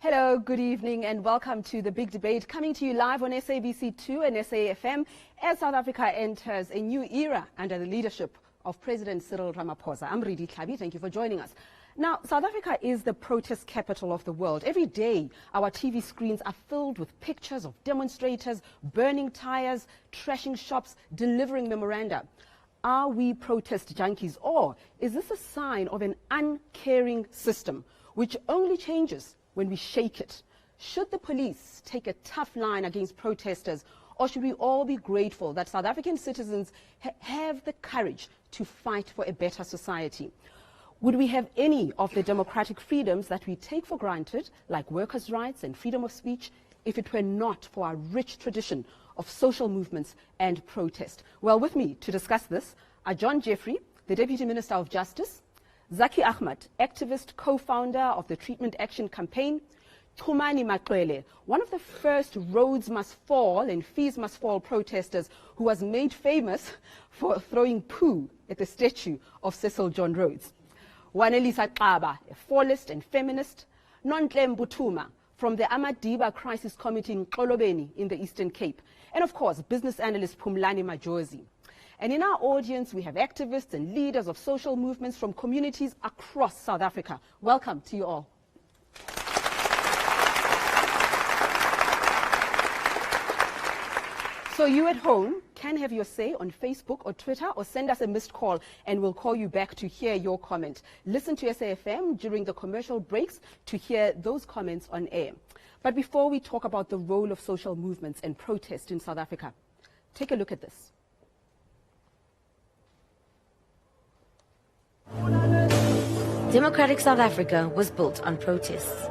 Hello, good evening, and welcome to the big debate coming to you live on SABC 2 and SAFM as South Africa enters a new era under the leadership of President Cyril Ramaphosa. I'm Redi Tlhabi. Thank you for joining us. Now, South Africa is the protest capital of the world. Every day, our TV screens are filled with pictures of demonstrators burning tires, trashing shops, delivering memoranda. Are we protest junkies, or is this a sign of an uncaring system which only changes when we shake it? Should the police take a tough line against protesters, or should we all be grateful that South African citizens have the courage to fight for a better society? Would we have any of the democratic freedoms that we take for granted, like workers' rights and freedom of speech, if it were not for our rich tradition of social movements and protest? Well, with me to discuss this are John Jeffrey, the Deputy Minister of Justice, Zaki Ahmed, activist, co-founder of the Treatment Action Campaign, Tumani Makwele, one of the first Rhodes Must Fall and Fees Must Fall protesters who was made famous for throwing poo at the statue of Cecil John Rhodes, Wanelisa Tlhaba, a fallist and feminist, Nontle Mbutuma from the Amadiba Crisis Committee in Xolobeni in the Eastern Cape, and of course, business analyst Phumlani Majozi. And in our audience, we have activists and leaders of social movements from communities across South Africa. Welcome to you all. So you at home can have your say on Facebook or Twitter, or send us a missed call and we'll call you back to hear your comment. Listen to SAFM during the commercial breaks to hear those comments on air. But before we talk about the role of social movements and protest in South Africa, take a look at this. Democratic South Africa was built on protests.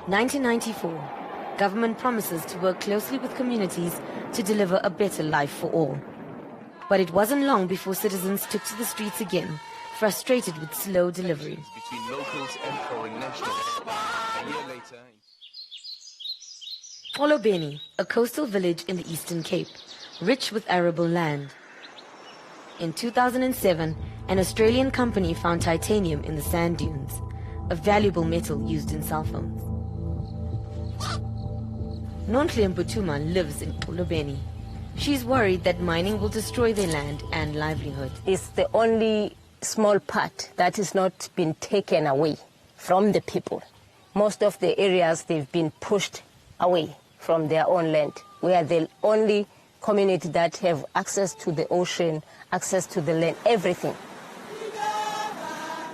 1994, government promises to work closely with communities to deliver a better life for all. But it wasn't long before citizens took to the streets again, frustrated with slow delivery. Between locals and foreign nationals. A year later, Xolobeni, a coastal village in the Eastern Cape, rich with arable land. In 2007, an Australian company found titanium in the sand dunes, a valuable metal used in cell phones. Nontle Mbutuma lives in Xolobeni. She's worried that mining will destroy their land and livelihood. It's the only small part that has not been taken away from the people. Most of the areas, they've been pushed away from their own land. We are the only community that have access to the ocean, access to the land, everything.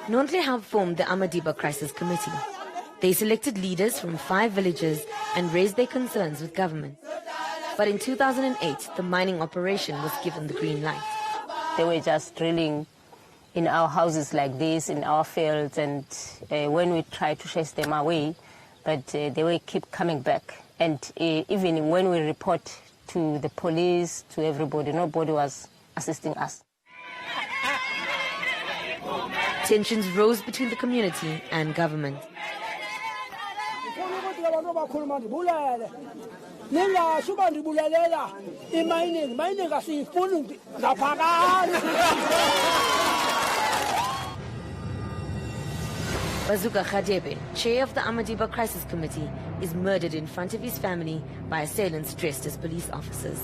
Nontle helped form the Amadiba Crisis Committee. They selected leaders from 5 villages and raised their concerns with government. But in 2008, the mining operation was given the green light. They were just drilling in our houses like this, in our fields, and when we tried to chase them away, but they will keep coming back. And even when we report to the police, to everybody, nobody was assisting us. Tensions rose between the community and government. Bazuka Khadebe, chair of the Amadiba Crisis Committee, is murdered in front of his family by assailants dressed as police officers.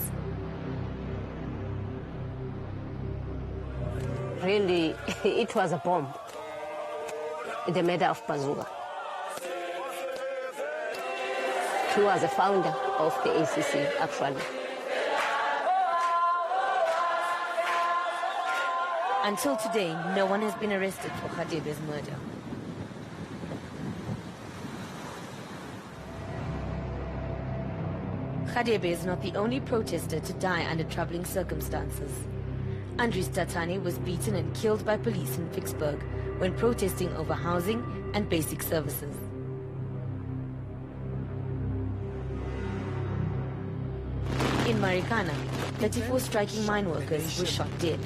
Really, it was a bomb, the murder of Bazuka. He was a founder of the ACC, actually. Until today, no one has been arrested for Khadebe's murder. Khadebe is not the only protester to die under troubling circumstances. Andries Tatani was beaten and killed by police in Vicksburg when protesting over housing and basic services. In Marikana, 34 striking mine workers were shot dead.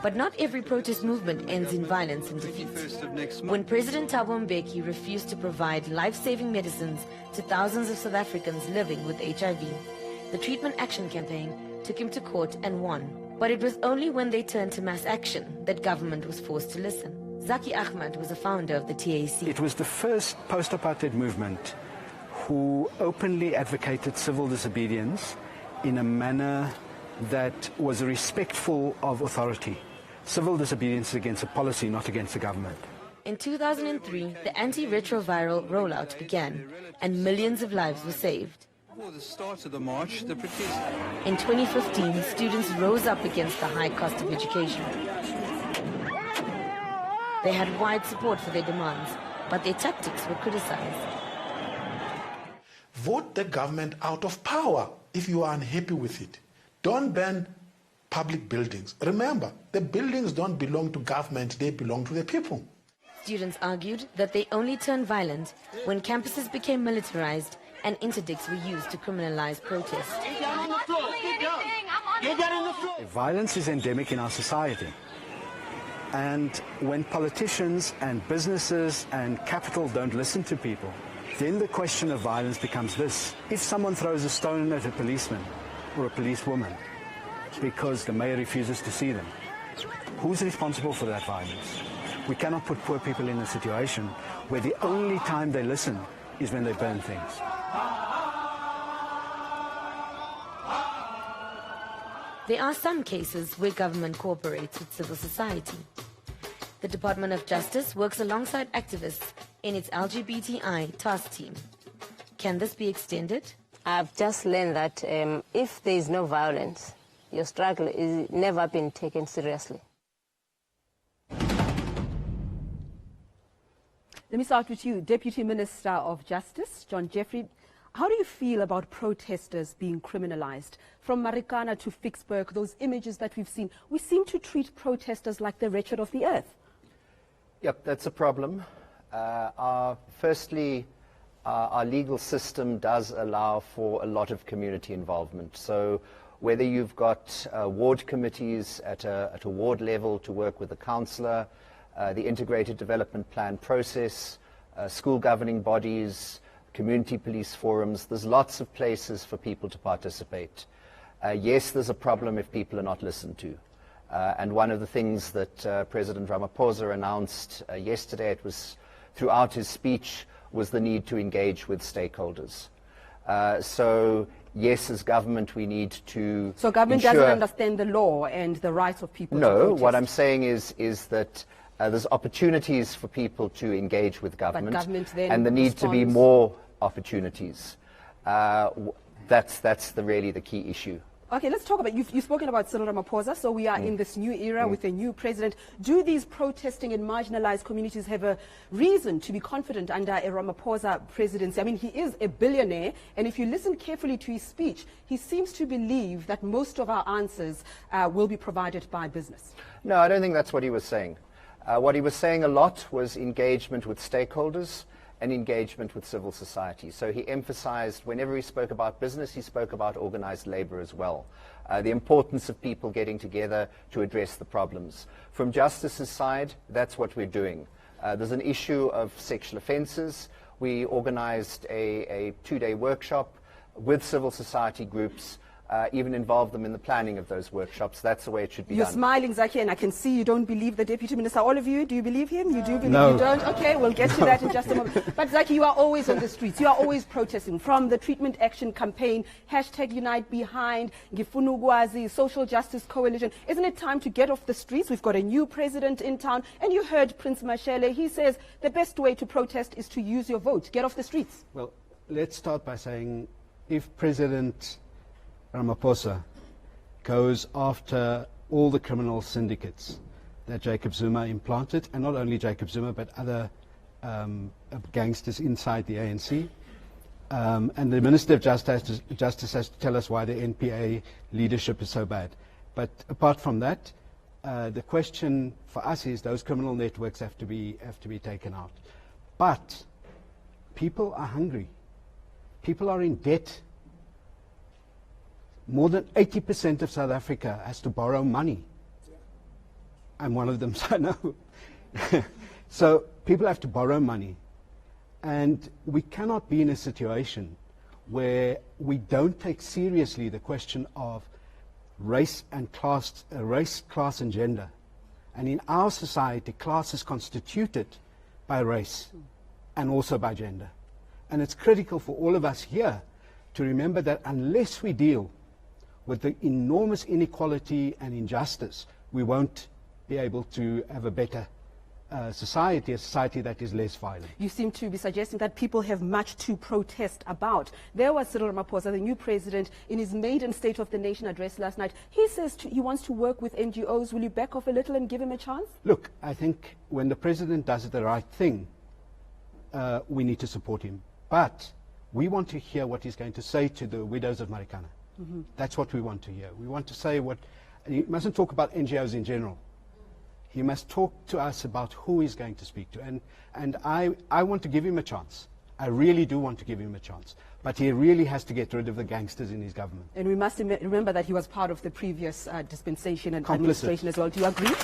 But not every protest movement ends in violence and defeat. When President Thabo Mbeki refused to provide life-saving medicines to thousands of South Africans living with HIV, the Treatment Action Campaign took him to court and won. But it was only when they turned to mass action that government was forced to listen. Zaki Ahmad was a founder of the TAC. It was the first post-apartheid movement who openly advocated civil disobedience in a manner that was respectful of authority. Civil disobedience against a policy, not against the government. In 2003, the anti-retroviral rollout began, and millions of lives were saved. Before the start of the march, the protest... In 2015, students rose up against the high cost of education. They had wide support for their demands, but their tactics were criticized. Vote the government out of power if you are unhappy with it. Don't ban public buildings. Remember, the buildings don't belong to government, they belong to the people. Students argued that they only turned violent when campuses became militarized and interdicts were used to criminalize protest. Violence is endemic in our society. And when politicians and businesses and capital don't listen to people, then the question of violence becomes this. If someone throws a stone at a policeman or a policewoman because the mayor refuses to see them, who's responsible for that violence? We cannot put poor people in a situation where the only time they listen is when they burn things. There are some cases where government cooperates with civil society. The Department of Justice works alongside activists in its LGBTI task team. Can this be extended? I've just learned that if there is no violence, your struggle is never been taken seriously. Let me start with you, Deputy Minister of Justice, John Jeffrey. How do you feel about protesters being criminalized? From Marikana to Vicksburg, those images that we've seen, we seem to treat protesters like the wretched of the earth. Yep, that's a problem. Firstly, our legal system does allow for a lot of community involvement. So whether you've got ward committees at a ward level to work with the councillor, the integrated development plan process, school governing bodies, community police forums, there's lots of places for people to participate. Yes, there's a problem if people are not listened to. And one of the things that President Ramaphosa announced yesterday, it was throughout his speech, was the need to engage with stakeholders. So yes, as government, we need to So government doesn't understand the law and the rights of people to protest. What I'm saying is that there's opportunities for people to engage with government, and there need to be more opportunities. That's really the key issue. Okay, let's talk about, you've spoken about Cyril Ramaphosa, so we are in this new era with a new president. Do these protesting and marginalized communities have a reason to be confident under a Ramaphosa presidency? I mean, he is a billionaire, and if you listen carefully to his speech, he seems to believe that most of our answers will be provided by business. No, I don't think that's what he was saying. What he was saying a lot was engagement with stakeholders and engagement with civil society. So he emphasized, whenever he spoke about business, he spoke about organized labor as well. The importance of people getting together to address the problems. From justice's side, that's what we're doing. There's an issue of sexual offenses. We organized a 2-day workshop with civil society groups, even involve them in the planning of those workshops. That's the way it should be done. You're smiling, Zaki, and I can see you don't believe the Deputy Minister. All of you, do you believe him? You do believe No. You don't? Okay, we'll get to that in just a moment. But Zaki, you are always on the streets. You are always protesting. From the Treatment Action Campaign, #UniteBehind, Gifunugwazi, Social Justice Coalition. Isn't it time to get off the streets? We've got a new president in town. And you heard Prince Mashele. He says the best way to protest is to use your vote. Get off the streets. Well, let's start by saying if President Ramaphosa goes after all the criminal syndicates that Jacob Zuma implanted, and not only Jacob Zuma but other gangsters inside the ANC. And the Minister of Justice has to tell us why the NPA leadership is so bad. But apart from that, the question for us is those criminal networks have to be taken out. But people are hungry. People are in debt. More than 80% of South Africa has to borrow money. I'm one of them, so I know. So people have to borrow money. And we cannot be in a situation where we don't take seriously the question of race, class, and gender. And in our society, class is constituted by race and also by gender. And it's critical for all of us here to remember that unless we deal with the enormous inequality and injustice, we won't be able to have a better society, a society that is less violent. You seem to be suggesting that people have much to protest about. There was Cyril Ramaphosa, the new president, in his maiden State of the Nation address last night. He says he wants to work with NGOs. Will you back off a little and give him a chance? Look, I think when the president does the right thing, we need to support him. But we want to hear what he's going to say to the widows of Marikana. That's what we want to hear. We want to say what... He mustn't talk about NGOs in general. He must talk to us about who he's going to speak to. And I want to give him a chance. I really do want to give him a chance. But he really has to get rid of the gangsters in his government. And we must remember that he was part of the previous dispensation and Complicit. Administration as well. Do you agree?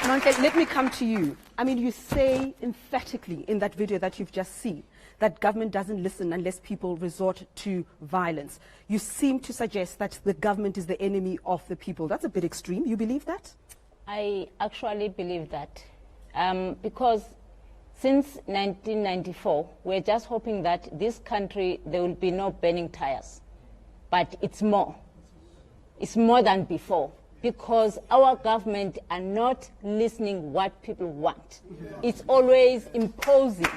Nonhle, let me come to you. I mean, you say emphatically in that video that you've just seen that government doesn't listen unless people resort to violence. You seem to suggest that the government is the enemy of the people. That's a bit extreme. You believe that? I actually believe that. Because since 1994, we're just hoping that this country, there will be no burning tires. But it's more. It's more than before. Because our government are not listening what people want. It's always imposing.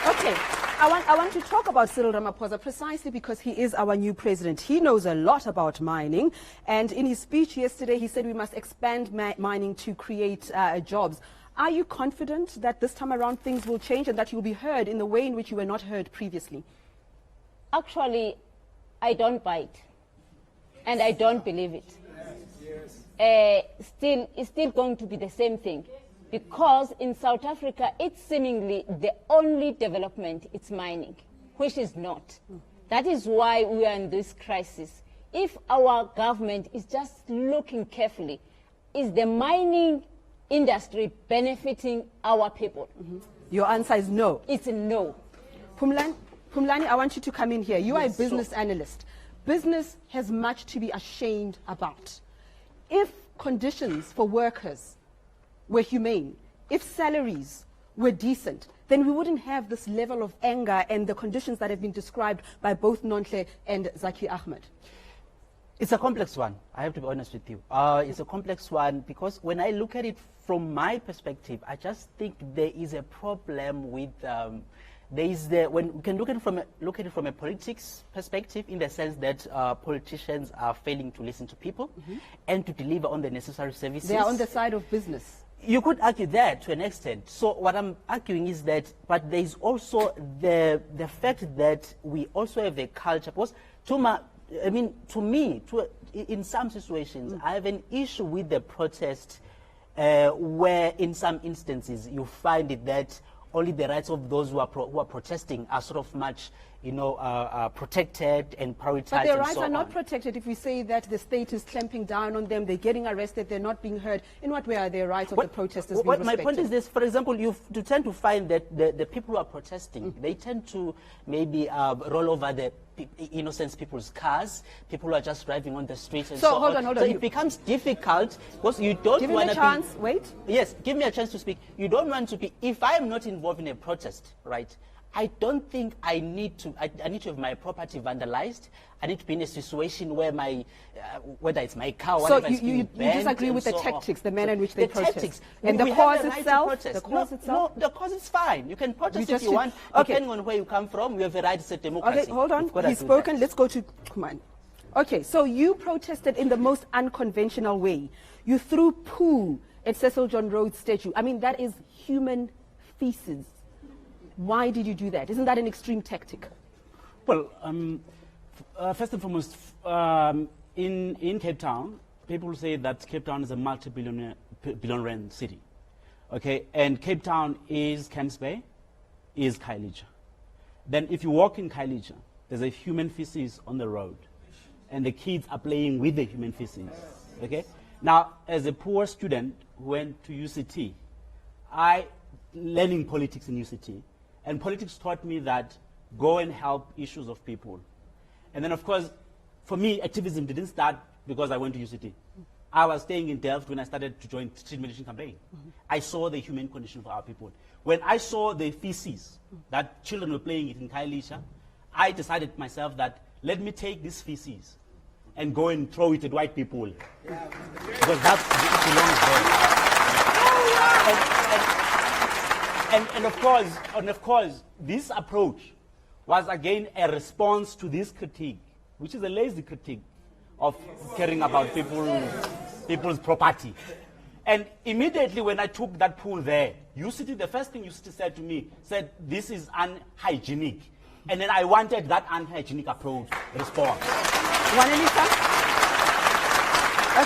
Okay, I want to talk about Cyril Ramaphosa precisely because he is our new president. He knows a lot about mining, and in his speech yesterday he said we must expand mining to create jobs. Are you confident that this time around things will change and that you will be heard in the way in which you were not heard previously? Actually, I don't buy it, and I don't believe it. It's still going to be the same thing. Because in South Africa, it's seemingly the only development is mining, which is not. That is why we are in this crisis. If our government is just looking carefully, is the mining industry benefiting our people? Your answer is no. It's a no. Phumlani, I want you to come in here. You are a business analyst. Business has much to be ashamed about. If conditions for workers were humane, if salaries were decent, then we wouldn't have this level of anger and the conditions that have been described by both Nonhle and Zaki Ahmed. It's a complex one, I have to be honest with you. It's a complex one because when I look at it from my perspective, I just think there is a problem with, when we can look at it from a politics perspective, in the sense that politicians are failing to listen to people and to deliver on the necessary services. They are on the side of business. You could argue that to an extent. So what I'm arguing is that, but there is also the fact that we also have a culture. Because in some situations, I have an issue with the protest where in some instances you find it that only the rights of those who are protesting are sort of much, protected and prioritized. But their rights so are not on. protected if we say that the state is clamping down on them, they're getting arrested, they're not being heard. In what way are their rights of the protesters being respected? My point is this, for example, you tend to find that the people who are protesting, they tend to maybe roll over the innocent people's cars, people who are just driving on the streets and so on. Hold on. So it becomes difficult because you don't want to be... Give me a chance, wait. Yes, give me a chance to speak. You don't want to be... If I am not involved in a protest, right, I don't think I need to have my property vandalized. I need to be in a situation where my, whether it's my car, so whatever, you disagree with the tactics, the manner in which they protest. Tactics. And the cause itself? The cause itself? No, the cause is fine. You can protest if you want, depending on where you come from. We have a right to democracy. Okay, hold on. He's spoken. Let's go to... Come on. Okay, so you protested in the most unconventional way. You threw poo at Cecil John Rhodes' statue. I mean, that is human feces. Why did you do that? Isn't that an extreme tactic? Well, first and foremost, in Cape Town, people say that Cape Town is a multi-billion rand city. Okay, and Cape Town is Camps Bay, is Khayelitsha. Then if you walk in Khayelitsha, there's a human feces on the road, and the kids are playing with the human feces. Okay, now as a poor student who went to UCT, I learning politics in UCT. And politics taught me that go and help issues of people. And then, of course, for me, activism didn't start because I went to UCT. I was staying in Delft when I started to join street mediation campaign. I saw the human condition for our people. When I saw the feces that children were playing it in Khayelitsha, I decided myself that let me take this feces and go and throw it at white people. Because that belongs there. And of course, this approach was again a response to this critique, which is a lazy critique of caring about people's property. And immediately when I took that pool there, UCT, the first thing UCT said to me, said, this is unhygienic. And then I wanted that unhygienic approach response. Wanelisa?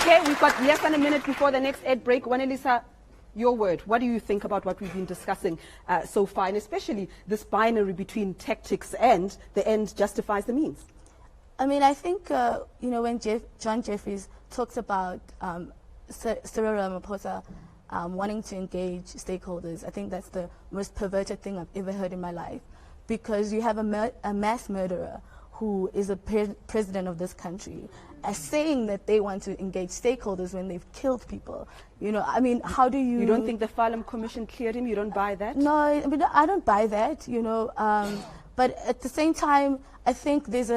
Okay, we've got less than a minute before the next ad break. Wanelisa, your word. What do you think about what we've been discussing so far, and especially this binary between tactics and the end justifies the means? I mean, I think, when John Jeffries talks about Cyril Ramaphosa wanting to engage stakeholders, I think that's the most perverted thing I've ever heard in my life. Because you have a mass murderer who is a president of this country as saying that they want to engage stakeholders when they've killed people. I mean, how do you... You don't think the Farlam Commission cleared him? You don't buy that? No, I mean, I don't buy that, but at the same time, I think there's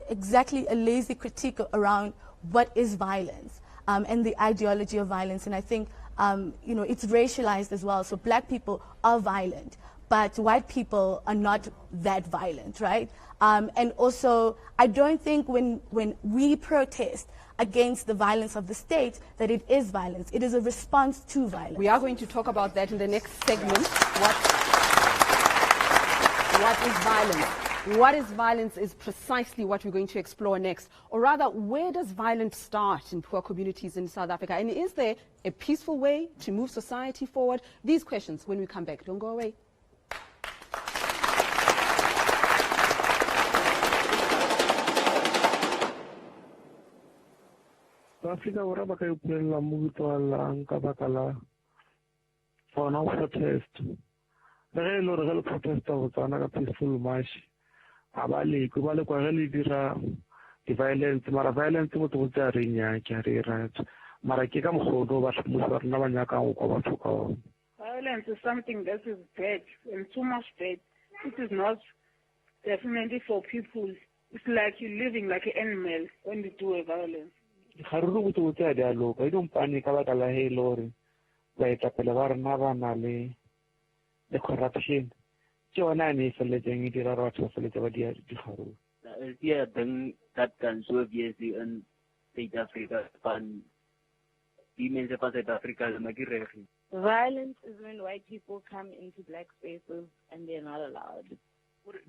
exactly a lazy critique around what is violence and the ideology of violence. And I think, it's racialized as well. So black people are violent, but white people are not that violent, right? And also, I don't think when we protest against the violence of the state that it is violence. It is a response to violence. We are going to talk about that in the next segment. What is violence? What is violence is precisely what we're going to explore next. Or rather, where does violence start in poor communities in South Africa? And is there a peaceful way to move society forward? These questions when we come back. Don't go away. Africa ora ba ka ipulela mo bitwalang ka baka la fona o protest le ge le re le protesta go tsana ka peaceful march abale go ba le kwa le dira di violence mara violence mo to tsa re nya ke re rat mara ke ka mogodo ba mo ba rena ba nyaka go kwa batho ka violence is something that is bad and too much bad. It is not definitely for people. It's like you're living like an animal when you do a violence. Haruru go tsa dia lo ka don't panic ka baka la he lore ba eta pele ba rena ba na le corruption ke ona ne feletseng dira ratho feletse ba dia di haruru yeah then that can so obviously in South Africa and women in South Africa le magiregi. Violence is when white people come into black spaces and they're not allowed.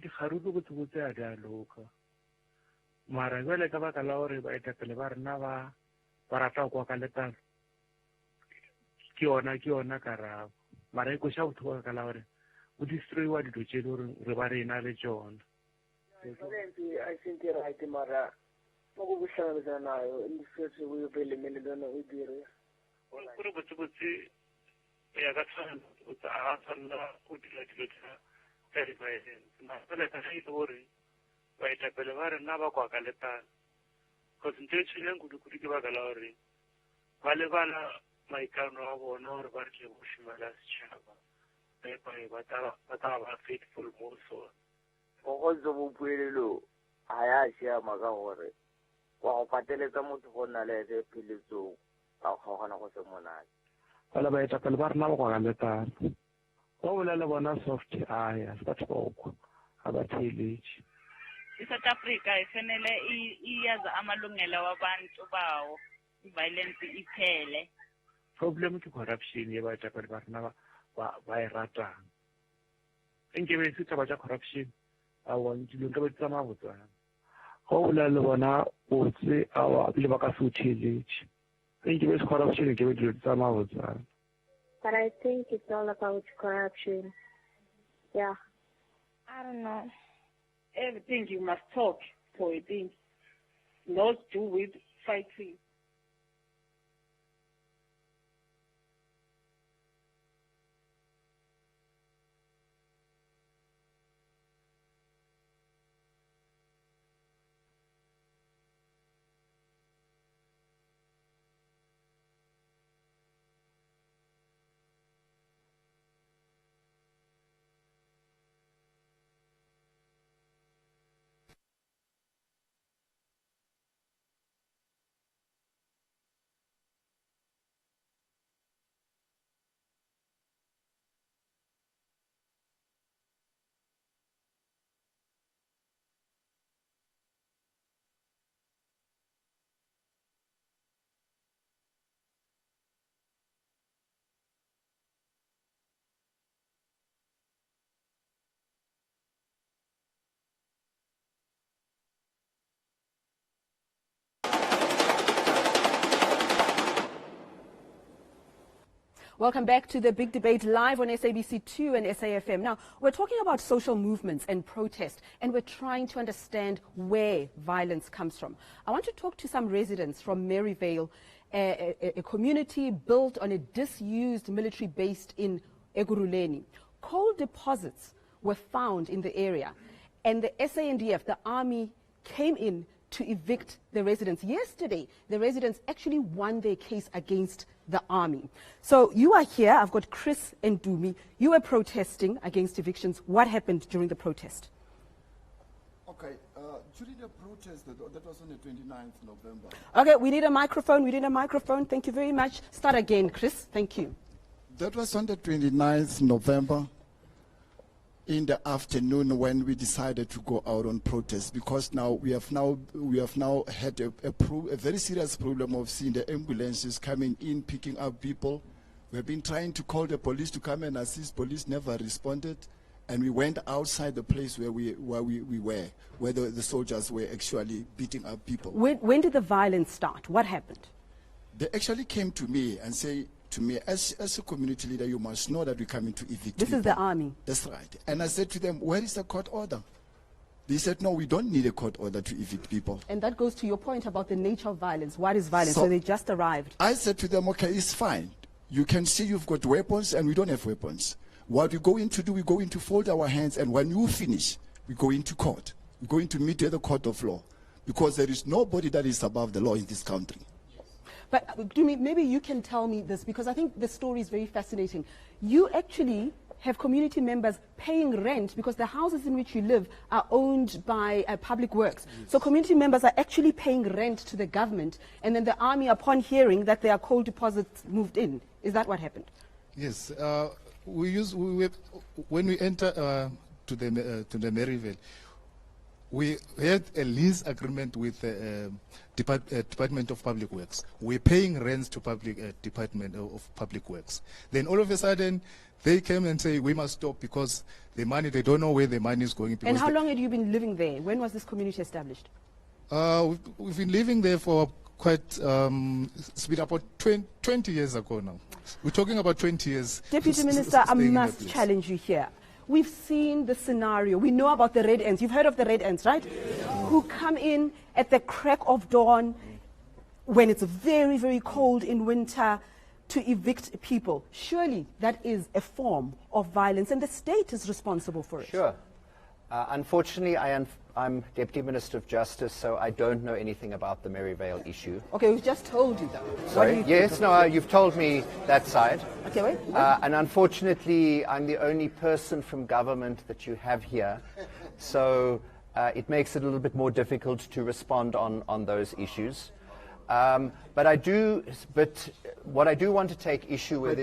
Di haruru go tsa dia lo ka mara jwale ka baka la hore ba eta pele ba rena ba rata kwa ka letang ke ona karabo mara e go sha botho ka la hore o destroy wa dilo tse le re ba rena le tsona. I think you're right, mara mo go buhlangana nayo in the future we will be limited on we dire gore botse ya ka tsana o tsa a tsana o dira dilo tsa violence ma pele ka se hore ba eta pele ba rena ba kwa ka letang because ntse tshileng go ke baka la hore ba le bana maikano a bona hore ba re go shimela setšhaba ba ba faithful mo so go zo bo puelelo a ya siama ka gore wa go pateletsa motho go nna le peletso a kgona go se monate bala ba eta pele ba rena ba kwa ka letang go bolela bona soft aya batho ba go aba theletše South Africa ifanele iyaza amalungelo wabantu bawo violence iphele. Problem ke corruption ye ba tsa pele ba rena ba e ratang nke be se taba tsa corruption a want to go tsa mabotsana go bolela le bona o tse a wa le ba ka se utheletše nke be se corruption ke be dilo tsa mabotsana. But I think it's all about corruption. Yeah. I don't know. Everything you must talk for a thing, not do with fighting. Welcome back to the Big Debate live on SABC2 and SAFM. Now, we're talking about social movements and protest, and we're trying to understand where violence comes from. I want to talk to some residents from Maryvale, a community built on a disused military base in Ekurhuleni. Coal deposits were found in the area, and the SANDF, the army, came in to evict the residents. Yesterday, the residents actually won their case against the army. So you are here. I've got Chris and Dumi. You were protesting against evictions. What happened during the protest? Okay, during the protest, that was on the 29th November. Okay, we need a microphone. We need a microphone. Thank you very much. Start again, Chris. Thank you. That was on the 29th November in the afternoon when we decided to go out on protest, because now we have now had a very serious problem of seeing the ambulances coming in, picking up people. We have been trying to call the police to come and assist. Police never responded, and we went outside the place where we were, where the soldiers were actually beating up people. When did the violence start? What happened? They actually came to me and say to me, as a community leader, you must know that we're coming to evict This people. is the army. That's right. And I said to them, where is the court order? They said, no, we don't need a court order to evict people. And that goes to your point about the nature of violence. What is violence? So they just arrived. I said to them, okay, it's fine. You can see you've got weapons and we don't have weapons. What we're going to do, we're going to fold our hands, and when you finish, we go into court. We're going to meet at the court of law, because there is nobody that is above the law in this country. But Dumi, maybe you can tell me this, because I think the story is very fascinating. You actually have community members paying rent because the houses in which you live are owned by public works. Yes. So community members are actually paying rent to the government, and then the army, upon hearing that there are coal deposits, moved in. Is that what happened? Yes. When we enter to the Maryvale, we had a lease agreement with the Department of Public Works. We're paying rents to Department of Public Works. Then all of a sudden, they came and say, we must stop because the money, they don't know where the money is going. And how long had you been living there? When was this community established? We've been living there for quite, it's been about 20 years ago now. We're talking about 20 years. Deputy Minister, I must challenge you here. We've seen the scenario. We know about the red ants. You've heard of the red ants, right? Who come in at the crack of dawn when it's very, very cold in winter to evict people. Surely that is a form of violence, and the state is responsible for it. Sure. Unfortunately, I'm Deputy Minister of Justice, so I don't know anything about the Maryvale issue. Okay, we've just told you that. Sorry? Yes, no, you've told me that side. Okay, wait. And unfortunately, I'm the only person from government that you have here, so it makes it a little bit more difficult to respond on those issues. But what I do want to take issue with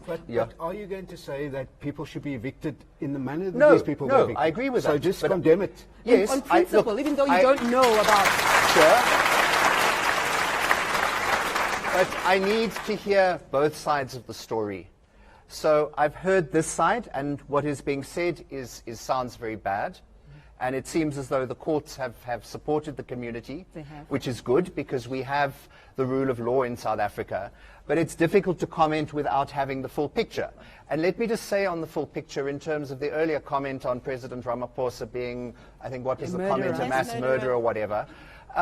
But are you going to say that people should be evicted in the manner that No, these people were evicted? I agree with that. So just condemn it. Yes, on principle, even though you don't know about. Sure. But I need to hear both sides of the story. So I've heard this side, and what is being said sounds very bad. And it seems as though the courts have supported the community, which is good because we have the rule of law in South Africa. But it's difficult to comment without having the full picture. And let me just say on the full picture, in terms of the earlier comment on President Ramaphosa being, I think, what was the comment, a mass murderer or whatever.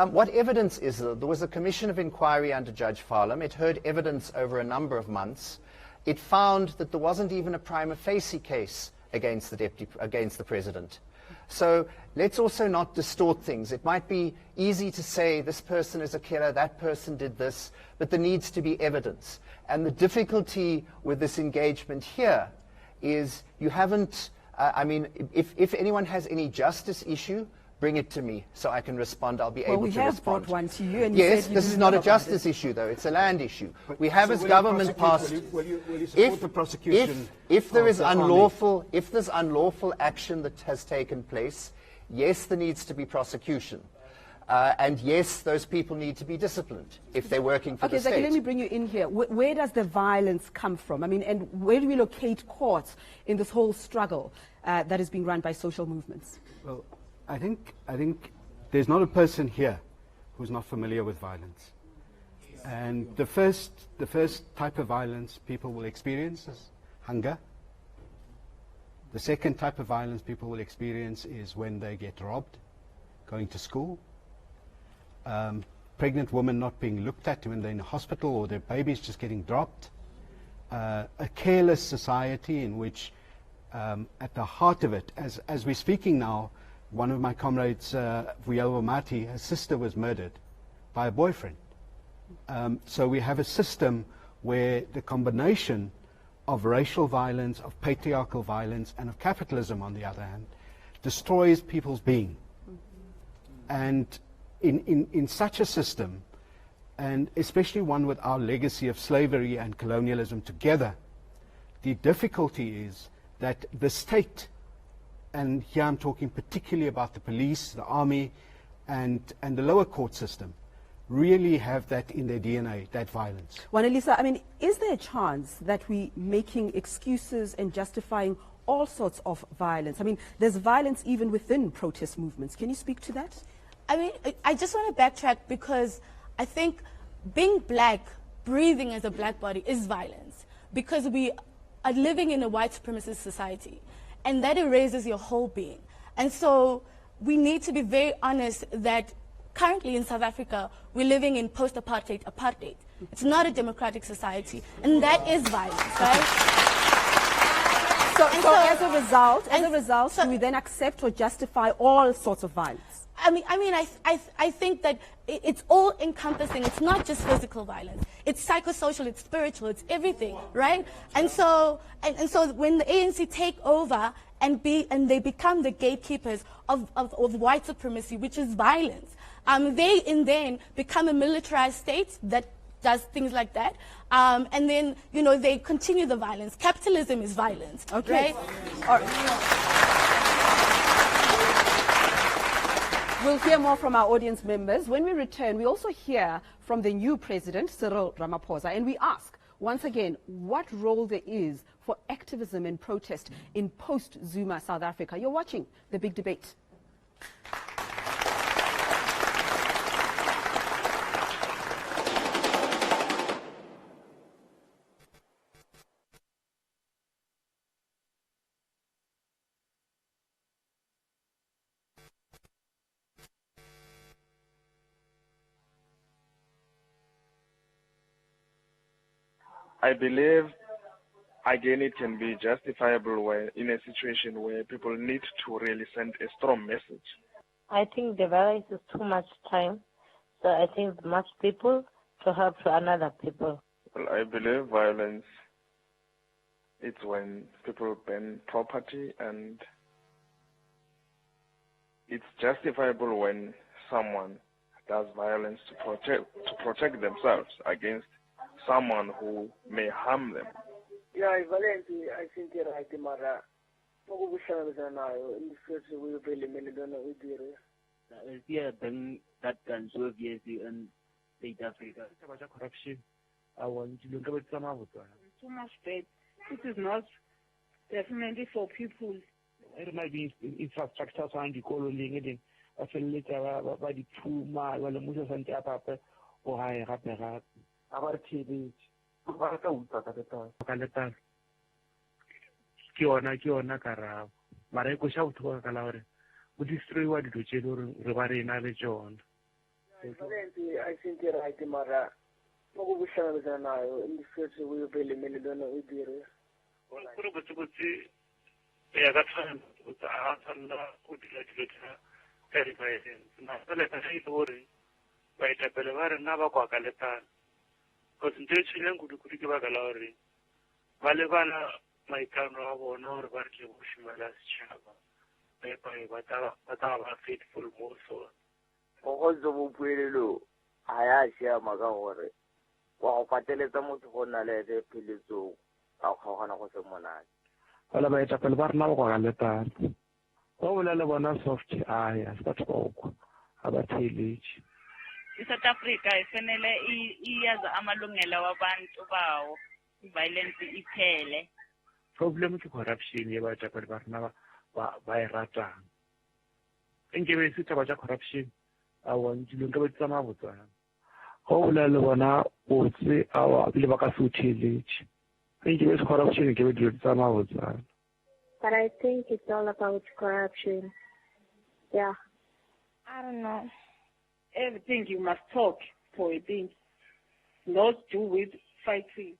What evidence is there? There was a commission of inquiry under Judge Farlam. It heard evidence over a number of months. It found that there wasn't even a prima facie case against the president. So let's also not distort things. It might be easy to say this person is a killer, that person did this, but there needs to be evidence. And the difficulty with this engagement here is you haven't, if anyone has any justice issue, bring it to me so I can respond. I'll be able to respond. Well, we have brought one to you, and you yes, said this is not a justice issue, though. It's a land issue. We have as government passed. Will you support the prosecution? If there's unlawful action that has taken place, yes, there needs to be prosecution. And yes, those people need to be disciplined if they're working for the state. Okay, Zaki, let me bring you in here. Where does the violence come from? I mean, and where do we locate courts in this whole struggle that is being run by social movements? Well, I think there's not a person here who's not familiar with violence. And the first type of violence people will experience is hunger. The second type of violence people will experience is when they get robbed, going to school. Pregnant women not being looked at when they're in the hospital, or their babies just getting dropped. A careless society in which, at the heart of it, as we're speaking now, one of my comrades, Vuyelwa Mati, her sister was murdered by a boyfriend. So we have a system where the combination of racial violence, of patriarchal violence, and of capitalism, on the other hand, destroys people's being. And in such a system, and especially one with our legacy of slavery and colonialism together, the difficulty is that the state, and here I'm talking particularly about the police, the army, and the lower court system, really have that in their DNA, that violence. Wanelisa, I mean, is there a chance that we're making excuses and justifying all sorts of violence? I mean, there's violence even within protest movements. Can you speak to that? I mean, I just want to backtrack because I think being black, breathing as a black body is violence, because we are living in a white supremacist society, and that erases your whole being. And so we need to be very honest that currently in South Africa, we're living in post-apartheid apartheid. It's not a democratic society, and that is violence, right? So as a result, do we then accept or justify all sorts of violence? I think that it's all encompassing. It's not just physical violence. It's psychosocial, it's spiritual, it's everything, right? And so when the ANC take over and they become the gatekeepers of white supremacy, which is violence, they then become a militarized state that does things like that, and then they continue the violence. Capitalism is violence. Okay. All right. We'll hear more from our audience members. When we return, we also hear from the new president, Cyril Ramaphosa, and we ask, once again, what role there is for activism and protest in post-Zuma South Africa. You're watching The Big Debate. I believe, again, it can be justifiable where in a situation where people need to really send a strong message. I think the violence is too much time, so I think much people to help to another people. Well, I believe violence, it's when people burn property, and it's justifiable when someone does violence to protect themselves against someone who may harm them. Yeah, violence, I think you're right, Mara. Yeah, then that can so obviously in South Africa. Corruption. I want to look at some of it. Too much bad. It is not definitely for people. It might be infrastructure and the colony again. I feel later by the two mal, while the Musa Santa Papa or high rapper. Our TV. Kiona Kara. Mareko shout to a calore. Would destroy what it would do, Rivari in other John. I think you're right, Mara. In the future, we will really many don't know with you. Yeah, that's fine. With the answer, would like to terrify him. Now, let us say the worry. By the Belavar and Navaquacaletan. Concentration could give a gallery. Valevana, my camera, or nor working Bushmalas Chava. But our faithful morsel. Ozo Puelo, I share Magawari. While Pateletamu Honale, Pilizo, Alcohana was a monarch. Well, about a Pelvarna or a letter. Oh, well, I want a soft eye, as that spoke about tillage. South Africa ifanele iyaza amalungelo wabantu bawo violence iphele. Problem ke corruption ye ba tshapela barna ba e ratang. Nke be se taba tsa corruption a want to look at some of them. go bolela le bona botse awa le ba ka se utheletše ge ke be corruption ke be dilo tsa mabotsana. But I think it's all about corruption. Yeah. I don't know. Everything you must talk for a thing, not do with fighting.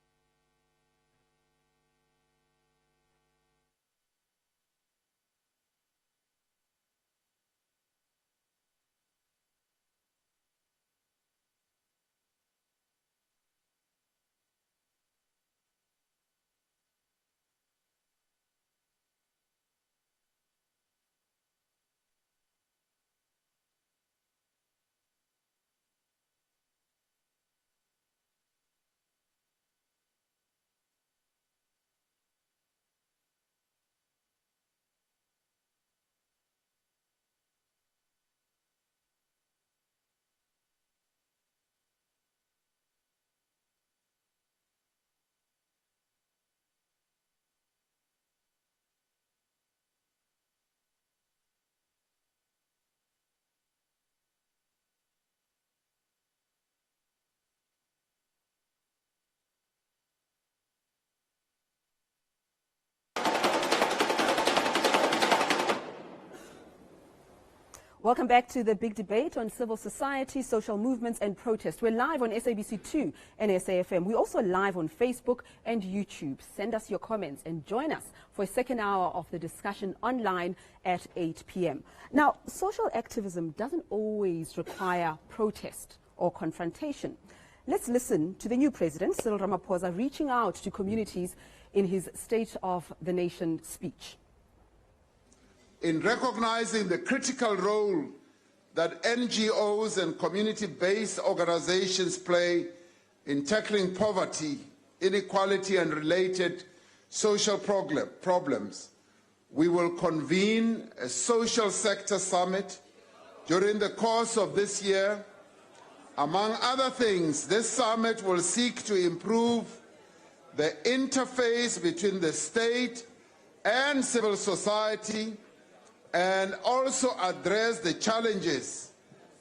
Welcome back to the big debate on civil society, social movements and protest. We're live on SABC 2 and SAFM. We're also live on Facebook and YouTube. Send us your comments and join us for a second hour of the discussion online at 8 p.m. Now, social activism doesn't always require protest or confrontation. Let's listen to the new president, Cyril Ramaphosa, reaching out to communities in his State of the Nation speech. In recognizing the critical role that NGOs and community-based organizations play in tackling poverty, inequality, and related social problems, we will convene a social sector summit during the course of this year. Among other things, this summit will seek to improve the interface between the state and civil society and also address the challenges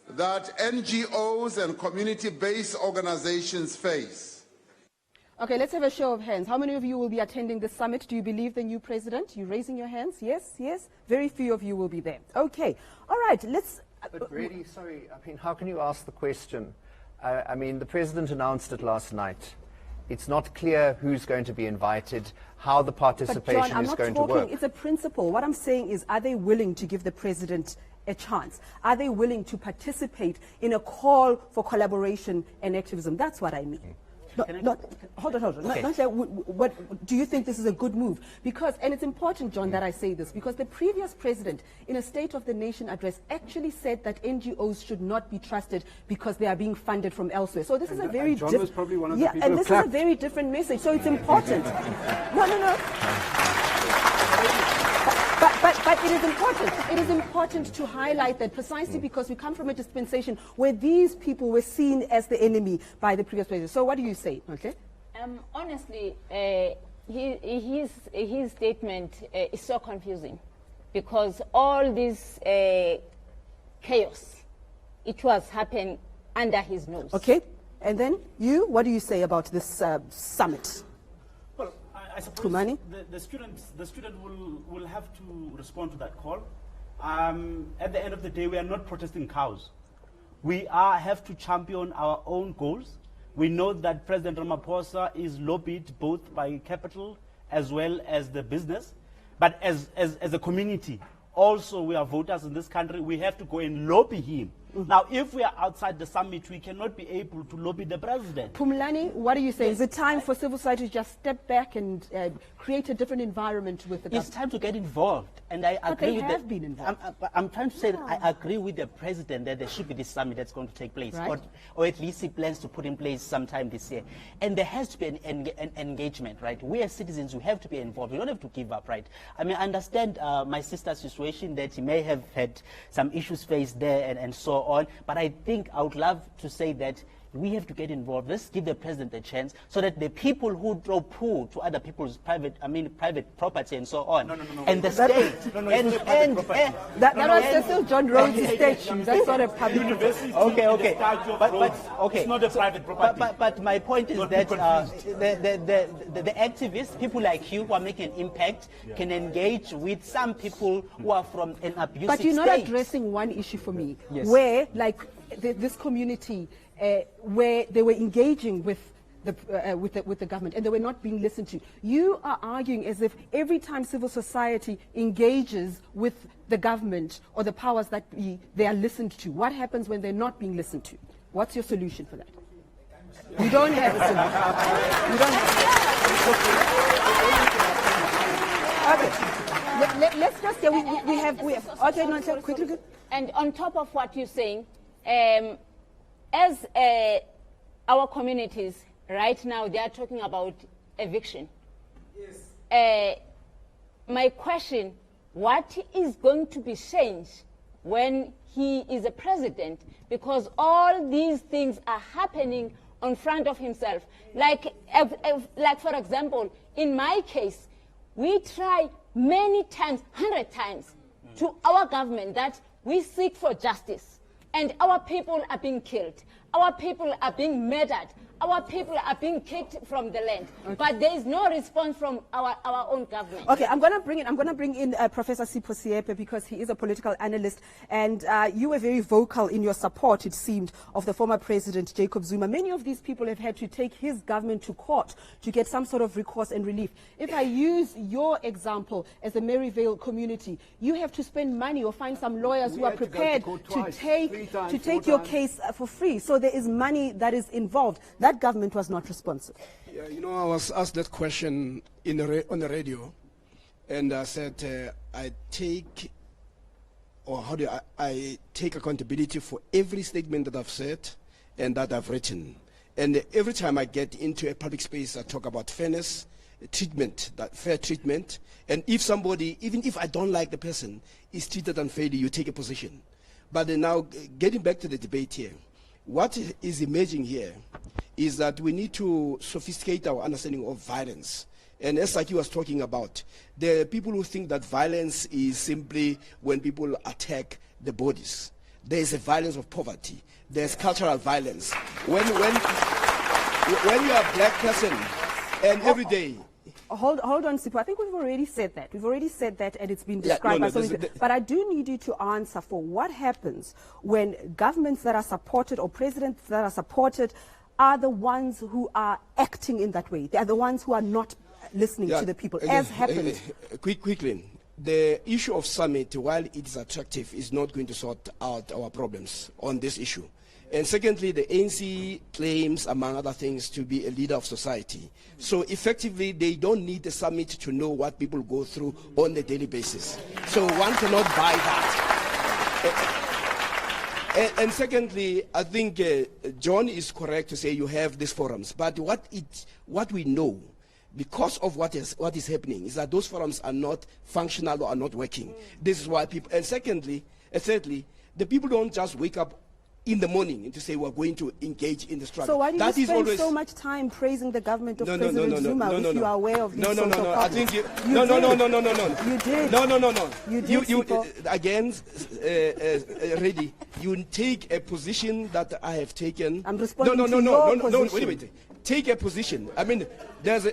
that NGOs and community-based organizations face. Okay, let's have a show of hands. How many of you will be attending this summit? Do you believe the new president? You raising your hands? Yes, yes. Very few of you will be there. Okay, all right, let's... But Redi, sorry, I mean, how can you ask the question? I mean, the president announced it last night. It's not clear who's going to be invited, how the participation John, is going to work. It's a principle. What I'm saying is, are they willing to give the president a chance? Are they willing to participate in a call for collaboration and activism? That's what I mean. Hold on. Okay. Not that what do you think this is a good move? Because, and it's important, John, that I say this, because the previous president, in a State of the Nation address, actually said that NGOs should not be trusted because they are being funded from elsewhere. So this is a very John was probably one of the people and who this clapped. is a very different message. So it's important. No. But it is important. It is important to highlight that precisely because we come from a dispensation where these people were seen as the enemy by the previous president. So what do you say? Okay. Honestly, his statement is so confusing because all this chaos, it was happening under his nose. Okay. And then you, what do you say about this summit? Well, I suppose the student will have to respond to that call. At the end of the day, we are not protesting cows. We have to champion our own goals. We know that President Ramaphosa is lobbied both by capital as well as the business. But as a community, also we are voters in this country, we have to go and lobby him. Now, if we are outside the summit, we cannot be able to lobby the president. Pumlani, what do you say? Is it time for civil society to just step back and create a different environment with the government? It's time to get involved. And I agree with have been involved. I'm trying to say that I agree with the president that there should be this summit that's going to take place. Right. Or at least he plans to put in place sometime this year. And there has to be an engagement, right? We as citizens, we have to be involved. We don't have to give up, right? I mean, I understand my sister's situation that he may have had some issues faced there and so on. But I think I would love to say that we have to get involved. Let's give the president a chance so that the people who throw poo to other people's private property and so on, and the state, that was Cecil John Rhodes' statue. That's not a public university. Okay. Okay. It's not a private property. But my point is that the activists, people like you who are making an impact, can engage with some people who are from an abusive But you're not state. addressing one issue for me, Yes. where, like, this community, where they were engaging with the government and they were not being listened to. You are arguing as if every time civil society engages with the government or the powers that be, they are listened to. What happens when they're not being listened to? What's your solution for that? You don't have a solution. You don't have. Okay. Let's just say we have. Okay, no, so quickly. And on top of what you're saying, as our communities right now, they are talking about eviction. Yes. My question, what is going to be changed when he is a president? Because all these things are happening in front of himself. Like for example, in my case, we try many times, 100 times, to our government that we seek for justice. And our people are being killed. Our people are being murdered. Our people are being kicked from the land. Okay. But there is no response from our own government. Okay, I'm going to bring in Professor Sipho Siepe, because he is a political analyst, and you were very vocal in your support, it seemed, of the former president Jacob Zuma. Many of these people have had to take his government to court to get some sort of recourse and relief. If I use your example as the Maryvale community, you have to spend money or find some lawyers who are prepared to take your case for free. So there is money that is involved. That government was not responsive. Yeah, you know, I was asked that question on the radio, and I said I take accountability for every statement that I've said and that I've written. And every time I get into a public space, I talk about fairness, treatment, that fair treatment. And if somebody, even if I don't like the person, is treated unfairly, you take a position. But now, getting back to the debate here, what is emerging here is that we need to sophisticate our understanding of violence. And as Saki was talking about, there are people who think that violence is simply when people attack the bodies. There is a violence of poverty. There's cultural violence. When you are a black person and every day... Hold on, Sipho. I think we've already said that. And it's been described by so many. But I do need you to answer for what happens when governments that are supported or presidents that are supported are the ones who are acting in that way. They are the ones who are not listening to the people, as happens. Quickly, the issue of summit, while it is attractive, is not going to sort out our problems on this issue. And secondly, the ANC claims, among other things, to be a leader of society. So effectively, they don't need the summit to know what people go through on a daily basis. So one cannot buy that. And secondly, I think John is correct to say you have these forums. But what we know, because of what is happening, is that those forums are not functional or are not working. This is why people... And thirdly, the people don't just wake up in the morning and to say we're going to engage in the struggle. So why do you spend so much time praising the government of President Zuma if you are aware of these social problems? I think you did. You did. Again, Redi, you take a position that I have taken. I'm responding to your position. Wait a minute. Take a position. I mean, there's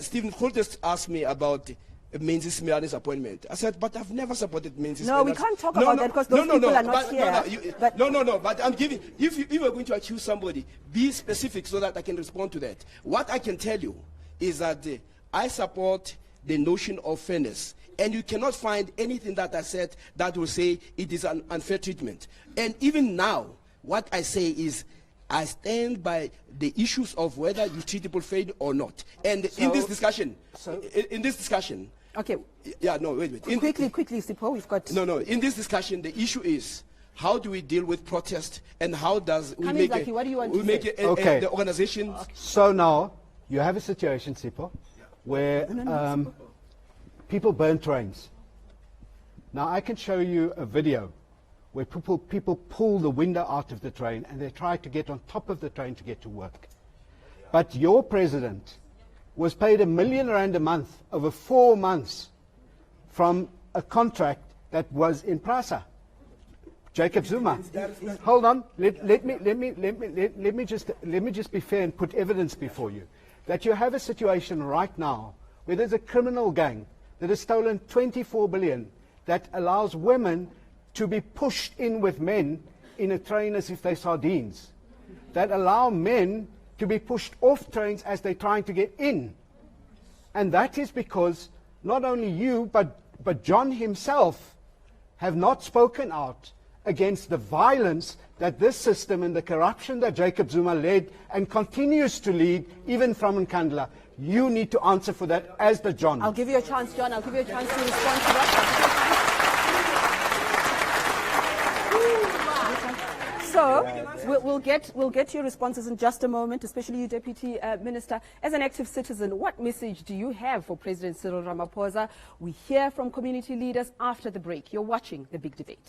Stephen Holtest asked me about Menzies Similanis appointment. I said, but I've never supported Menzies. No, we can't talk about that because those people are not here. But I'm giving, if you are going to accuse somebody, be specific so that I can respond to that. What I can tell you is that I support the notion of fairness. And you cannot find anything that I said that will say it is an unfair treatment. And even now, what I say is, I stand by the issues of whether you treat people fairly or not. And in this discussion, okay. Yeah, no, wait. Quickly, Sipho, we've got... No, in this discussion, the issue is, how do we deal with protest and how does we make the organization... Okay. So now, you have a situation, Sipho, where people burn trains. Now, I can show you a video where people pull the window out of the train and they try to get on top of the train to get to work. But your president was paid R1 million a month over 4 months from a contract that was in Prasa. Jacob Zuma. Hold on. Let me just be fair and put evidence before you that you have a situation right now where there's a criminal gang that has stolen 24 billion that allows women to be pushed in with men in a train as if they're sardines, that allow men to be pushed off trains as they're trying to get in. And that is because not only you, but John himself have not spoken out against the violence that this system and the corruption that Jacob Zuma led and continues to lead, even from Nkandla. You need to answer for that as the John. I'll give you a chance, John. I'll give you a chance to respond to that. So we'll get your responses in just a moment, especially you, Deputy Minister. As an active citizen, what message do you have for President Cyril Ramaphosa? We hear from community leaders after the break. You're watching The Big Debate.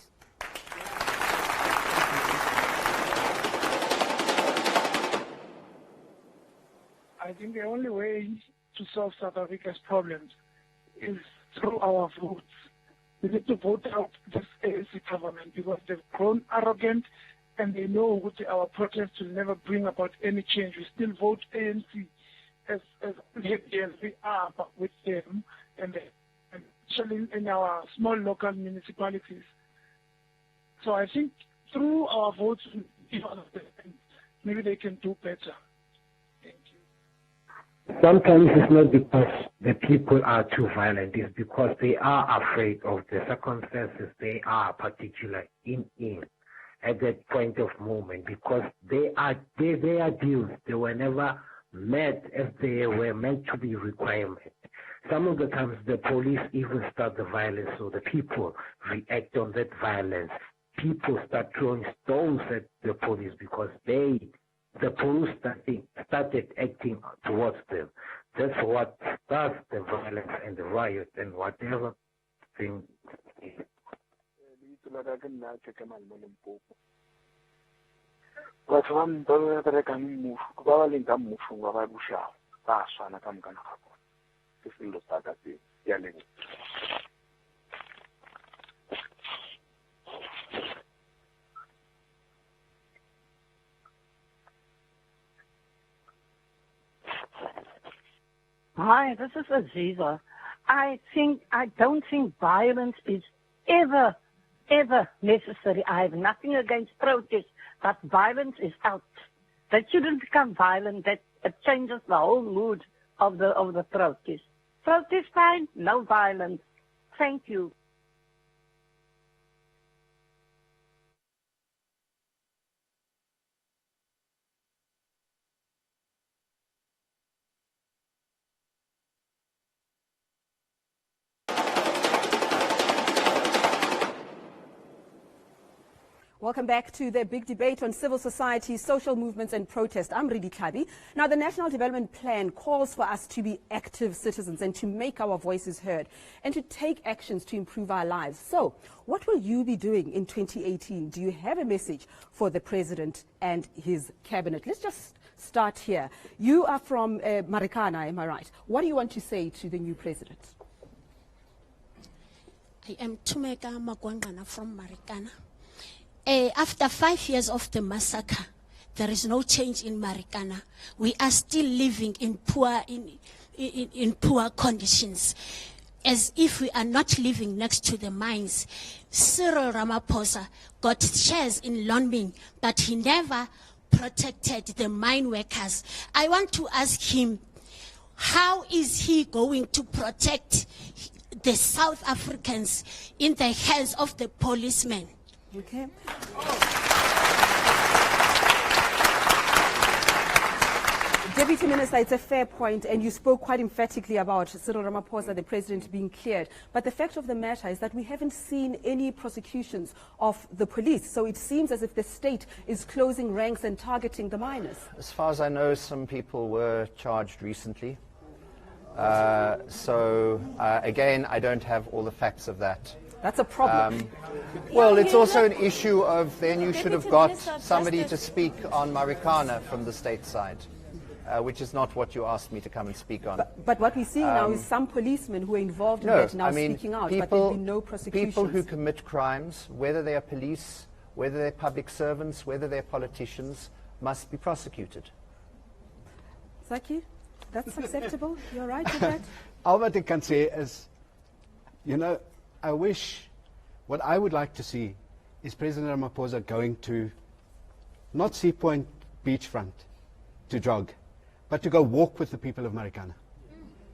I think the only way to solve South Africa's problems is through our votes. We need to vote out this ANC government because they've grown arrogant and they know that our protests will never bring about any change. We still vote ANC as happy as we are with them, and especially in our small local municipalities. So I think through our votes, maybe they can do better. Sometimes it's not because the people are too violent, it's because they are afraid of the circumstances they are particular in at that point of moment, because their deals, they were never met as they were meant to be requirement. Some of the times the police even start the violence, so the people react on that violence. People start throwing stones at the police because the police started acting towards them. That's what starts the violence and the riot and whatever thing. Batho ba ba berekang mmuso ba ba leng ka mmuso ba ba bushang ba swana ka mokana ga bona ke selo sa ka se ya leng. Hi, this is Aziza. I don't think violence is ever necessary. I have nothing against protest, but violence is out. That shouldn't become violent. That it changes the whole mood of the protest. Protest fine, no violence. Thank you. Welcome back to the big debate on civil society, social movements and protest. I'm Redi Tlhabi. Now, the National Development Plan calls for us to be active citizens and to make our voices heard and to take actions to improve our lives. So, what will you be doing in 2018? Do you have a message for the President and his cabinet? Let's just start here. You are from Marikana, am I right? What do you want to say to the new President? I am Tumeka Magwangana from Marikana. After 5 years of the massacre, there is no change in Marikana. We are still living in poor conditions, as if we are not living next to the mines. Cyril Ramaphosa got shares in Lonmin, but he never protected the mine workers. I want to ask him, how is he going to protect the South Africans in the hands of the policemen? Okay. Deputy Minister, it's a fair point, and you spoke quite emphatically about Cyril Ramaphosa, the president, being cleared. But the fact of the matter is that we haven't seen any prosecutions of the police. So it seems as if the state is closing ranks and targeting the miners. As far as I know, some people were charged recently. Again, I don't have all the facts of that. That's a problem. Well, it's also an issue of then you should have got somebody to speak on Marikana from the state side, which is not what you asked me to come and speak on. But what we're seeing now is some policemen who are involved in that now speaking out, but there's been no prosecutions. People who commit crimes, whether they are police, whether they're public servants, whether they're politicians, must be prosecuted. Zaki, that's acceptable? You're right with that? All what I can say is, I wish, what I would like to see is President Ramaphosa going to not Sea Point beachfront to jog, but to go walk with the people of Marikana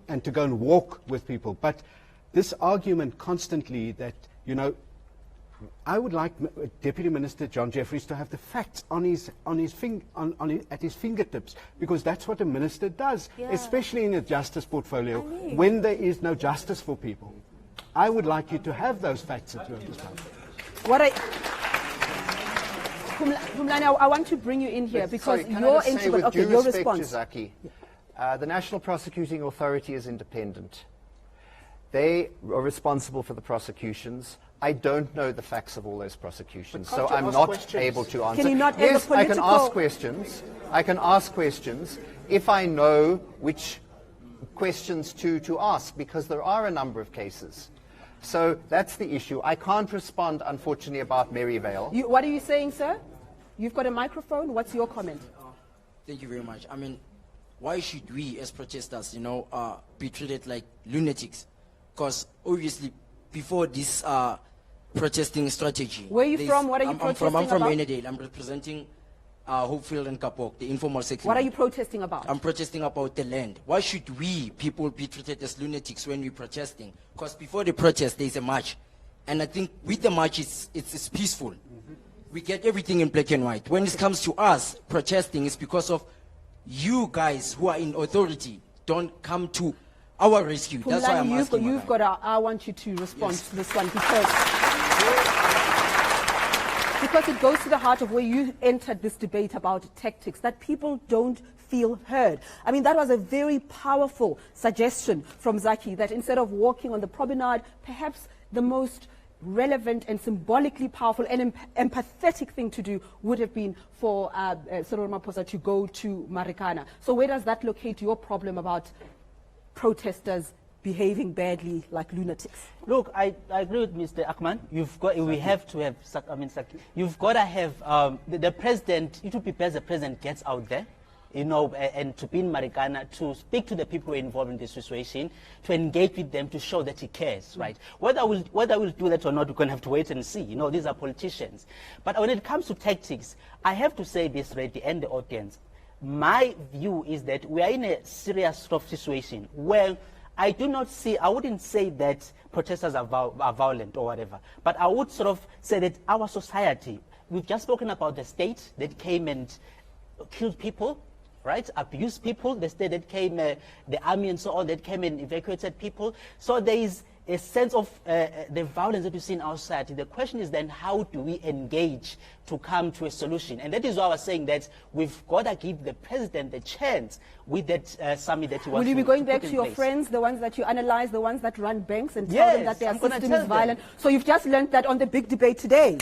and to go and walk with people. But this argument constantly that, I would like Deputy Minister John Jeffries to have the facts at his fingertips, because that's what a minister does, especially in a justice portfolio, when there is no justice for people. I would like you to have those facts at your disposal. Phumlani, I want to bring you in here because your response. Zaki, the National Prosecuting Authority is independent. They are responsible for the prosecutions. I don't know the facts of all those prosecutions, so I'm not able to answer. Can you not yes, I can ask questions. I can ask questions if I know which questions to ask, because there are a number of cases. So that's the issue. I can't respond, unfortunately, about Maryvale. What are you saying, sir? You've got a microphone. What's your comment? Thank you very much. I mean, why should we as protesters, be treated like lunatics? Because obviously, before this protesting strategy... Where are you from? What are you protesting about? I'm from Enedale. I'm representing Hopefield and Kapok, the informal settlement. What are you protesting about? I'm protesting about the land. Why should we, people, be treated as lunatics when we're protesting? Because before the protest, there's a march. And I think with the march, it's peaceful. We get everything in black and white. When it comes to us protesting, it's because of you guys who are in authority don't come to our rescue. That's why I'm asking. I want you to respond to this one because it goes to the heart of where you entered this debate about tactics, that people don't feel heard. I mean, that was a very powerful suggestion from Zaki, that instead of walking on the promenade, perhaps the most relevant and symbolically powerful and empathetic thing to do would have been for Cyril Ramaphosa to go to Marikana. So where does that locate your problem about protesters behaving badly like lunatics? Look, I agree with Mr. Akman. We have to have, you've got to have the president. It would be best the president gets out there, and to be in Marikana, to speak to the people who are involved in this situation, to engage with them, to show that he cares, right? Whether we'll do that or not, we're going to have to wait and see. These are politicians. But when it comes to tactics, I have to say this, Redi, and the audience. My view is that we are in a serious tough situation where I wouldn't say that protesters are violent or whatever, but I would sort of say that our society, we've just spoken about the state that came and killed people, right? Abused people, the state that came, the army and so on, that came and evacuated people. So there is a sense of the violence that we see in our society. The question is then, how do we engage to come to a solution? And that is why I was saying that we've got to give the president the chance with that summit that he wants to. Will you be going back to your friends, the ones that you analyze, the ones that run banks, and tell them that their system is violent? So you've just learned that on the big debate today.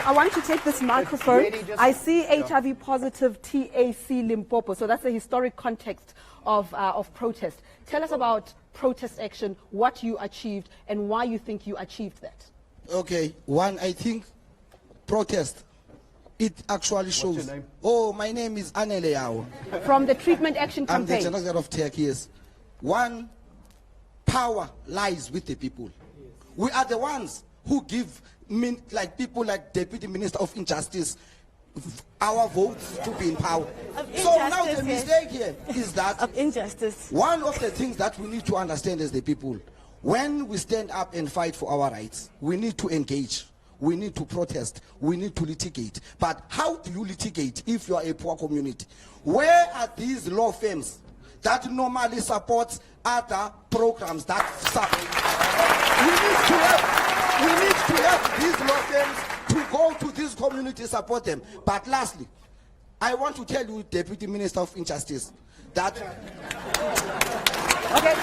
I want to take this microphone. I see HIV positive TAC Limpopo, so that's a historic context of protest. Tell us about protest action, what you achieved, and why you think you achieved that. Okay, one, I think protest, it actually shows. What's your name? Oh, my name is Anele Yao. From the Treatment Action Campaign. I'm the General of TAC, yes. One, power lies with the people. We are the ones who give people like Deputy Minister of Injustice our votes to be in power. So now the mistake here is that of injustice. One of the things that we need to understand as the people, when we stand up and fight for our rights, we need to engage, we need to protest, we need to litigate. But how do you litigate if you are a poor community? Where are these law firms that normally support other programs that support? We need to have these law firms to go to these communities, support them. But lastly, I want to tell you, Deputy Minister of Injustice, that... Okay.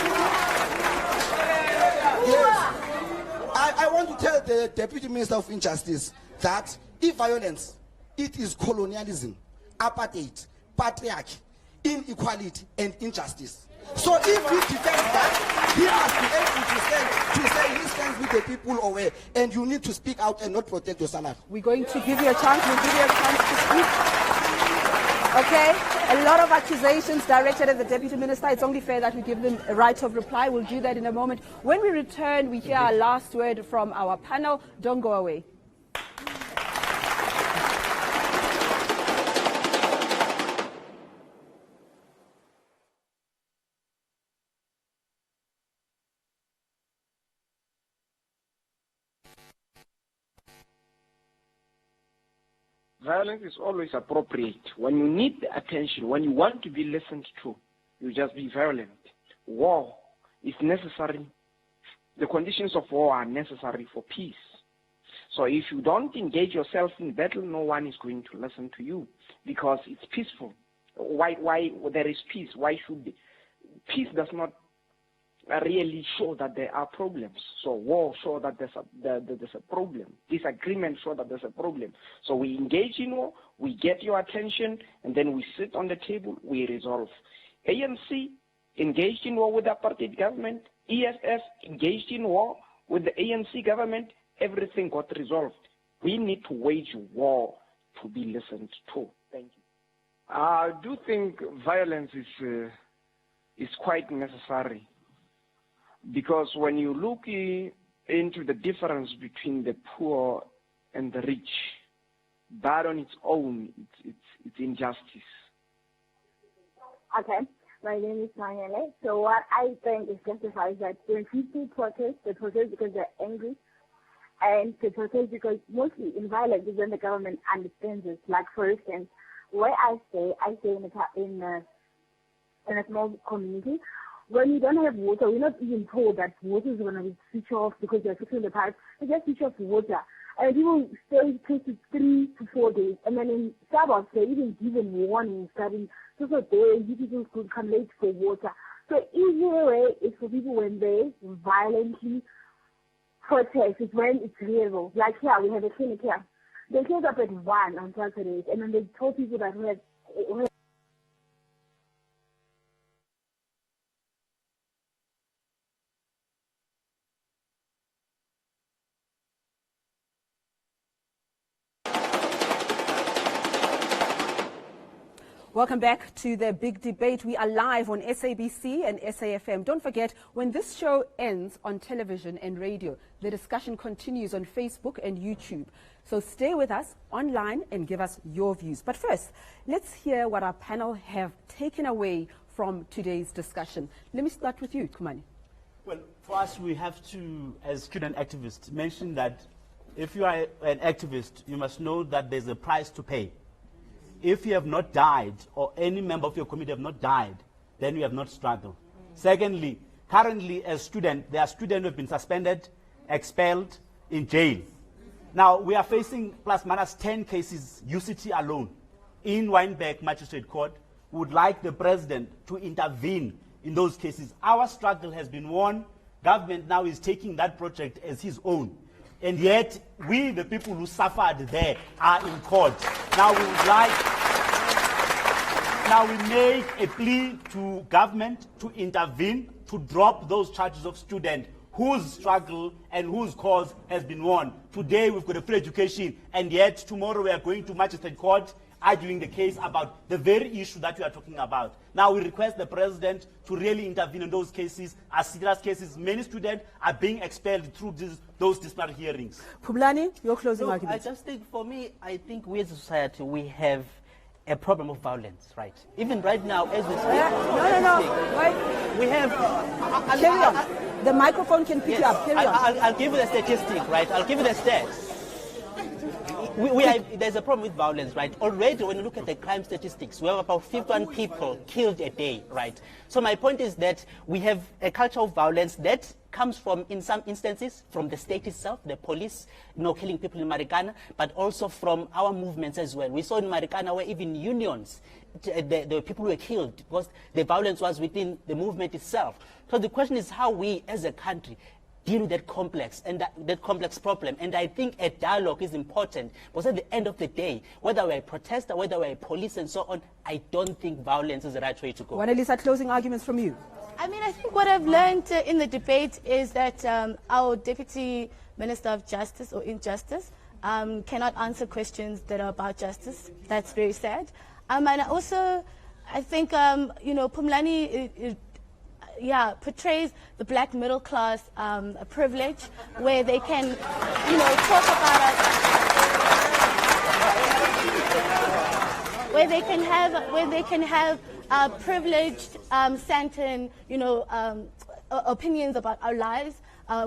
want to tell the Deputy Minister of Injustice that if violence, it is colonialism, apartheid, patriarchy, inequality, and injustice. So if he defends that, he must be able to say he stands with the people away, and you need to speak out and not protect your salary. We're going to give you a chance. We'll give you a chance to speak. Okay, a lot of accusations directed at the Deputy Minister. It's only fair that we give them a right of reply. We'll do that in a moment. When we return, we hear our last word from our panel. Don't go away. Violence is always appropriate. When you need the attention, when you want to be listened to, you just be violent. War is necessary. The conditions of war are necessary for peace. So if you don't engage yourself in battle, no one is going to listen to you because it's peaceful. Why there is peace? Why should be? Peace does not really show that there are problems. So war shows that there's a problem. Disagreement shows that there's a problem. So we engage in war, we get your attention, and then we sit on the table, we resolve. ANC engaged in war with the apartheid government, ESS engaged in war with the ANC government, everything got resolved. We need to wage war to be listened to. Thank you. I do think violence is quite necessary. Because when you look into the difference between the poor and the rich, that on its own, it's injustice. Okay, my name is Marielle. So what I think is justified is that when people protest, they protest because they're angry, and they protest because mostly in violence is when the government understands it. Like for instance, where I stay in a small community. When you don't have water, we're not even told that water is going to be switched off because they're fixing the pipes. They just switch off water. And people stay close to 3 to 4 days. And then in suburbs, they're even given warnings that in so days, you people could come late for water. So easier way is for people when they violently protest, is when it's real. Like here, we have a clinic here. They close up at 1 on Saturdays. And then they told people that we have Welcome back to the big debate. We are live on SABC and SAFM. Don't forget, when this show ends on television and radio, the discussion continues on Facebook and YouTube. So stay with us online and give us your views. But first, let's hear what our panel have taken away from today's discussion. Let me start with you, Kumani. Well, for us, we have to, as student activists, mention that if you are an activist, you must know that there's a price to pay. If you have not died, or any member of your committee have not died, then you have not struggled. Secondly, currently as students, there are students who have been suspended, expelled, in jail. Now, we are facing plus minus 10 cases, UCT alone, in Wynberg Magistrate Court. We would like the president to intervene in those cases. Our struggle has been won. Government now is taking that project as his own. And yet, we, the people who suffered there, are in court. Now we make a plea to government to intervene, to drop those charges of students whose struggle and whose cause has been won. Today we've got a free education, and yet tomorrow we are going to magistrate court arguing the case about the very issue that we are talking about. Now we request the president to really intervene in those cases, as serious cases. Many students are being expelled through those disciplinary hearings. Publani, your closing argument. I just think, for me, I think we as a society, we have a problem of violence, right? Even right now, as we speak. No. Wait. We have... Carry on. The microphone can pick you up. Carry on. I'll give you the statistic, right? I'll give you the stats. There's a problem with violence, right? Already, when you look at the crime statistics, we have about 51 people killed a day, right? So my point is that we have a culture of violence that comes from, in some instances, from the state itself, the police, killing people in Marikana, but also from our movements as well. We saw in Marikana where even unions, the people were killed because the violence was within the movement itself. So the question is how we, as a country, deal with that complex and that complex problem. And I think a dialogue is important, because at the end of the day, whether we're a protester, whether we're a police and so on, I don't think violence is the right way to go. Wanelisa, closing arguments from you. I mean, I think what I've learned in the debate is that our Deputy Minister of Justice or Injustice cannot answer questions that are about justice. That's very sad. And also, I think, you know, Phumlani portrays the black middle class a privilege where they can, you know, talk about us, where they can have privileged, Santon, you know, opinions about our lives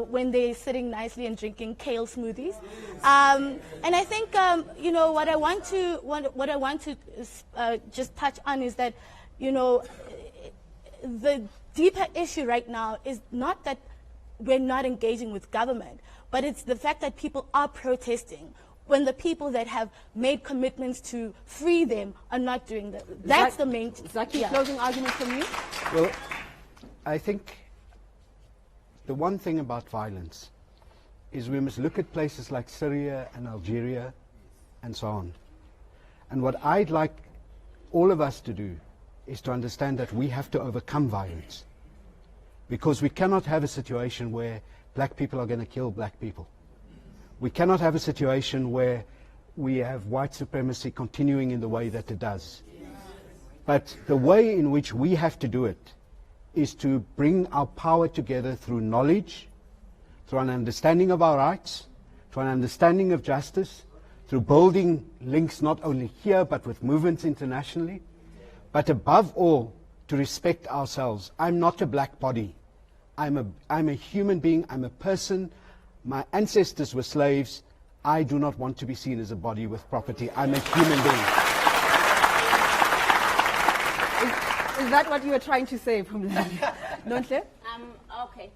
when they're sitting nicely and drinking kale smoothies. And I think, you know, what I want to just touch on is that, you know, the deeper issue right now is not that we're not engaging with government, but it's the fact that people are protesting when the people that have made commitments to free them are not doing that. That's the main... Zaki, closing argument from you? Well, I think the one thing about violence is we must look at places like Syria and Algeria and so on. And what I'd like all of us to do is to understand that we have to overcome violence, because we cannot have a situation where black people are going to kill black people. We cannot have a situation where we have white supremacy continuing in the way that it does. But the way in which we have to do it is to bring our power together through knowledge, through an understanding of our rights, through an understanding of justice, through building links not only here but with movements internationally, but above all, to respect ourselves. I'm not a black body. I'm a human being. I'm a person. My ancestors were slaves. I do not want to be seen as a body with property. I'm a human being. Is that what you were trying to say, Phumlani? Nonhle? Okay.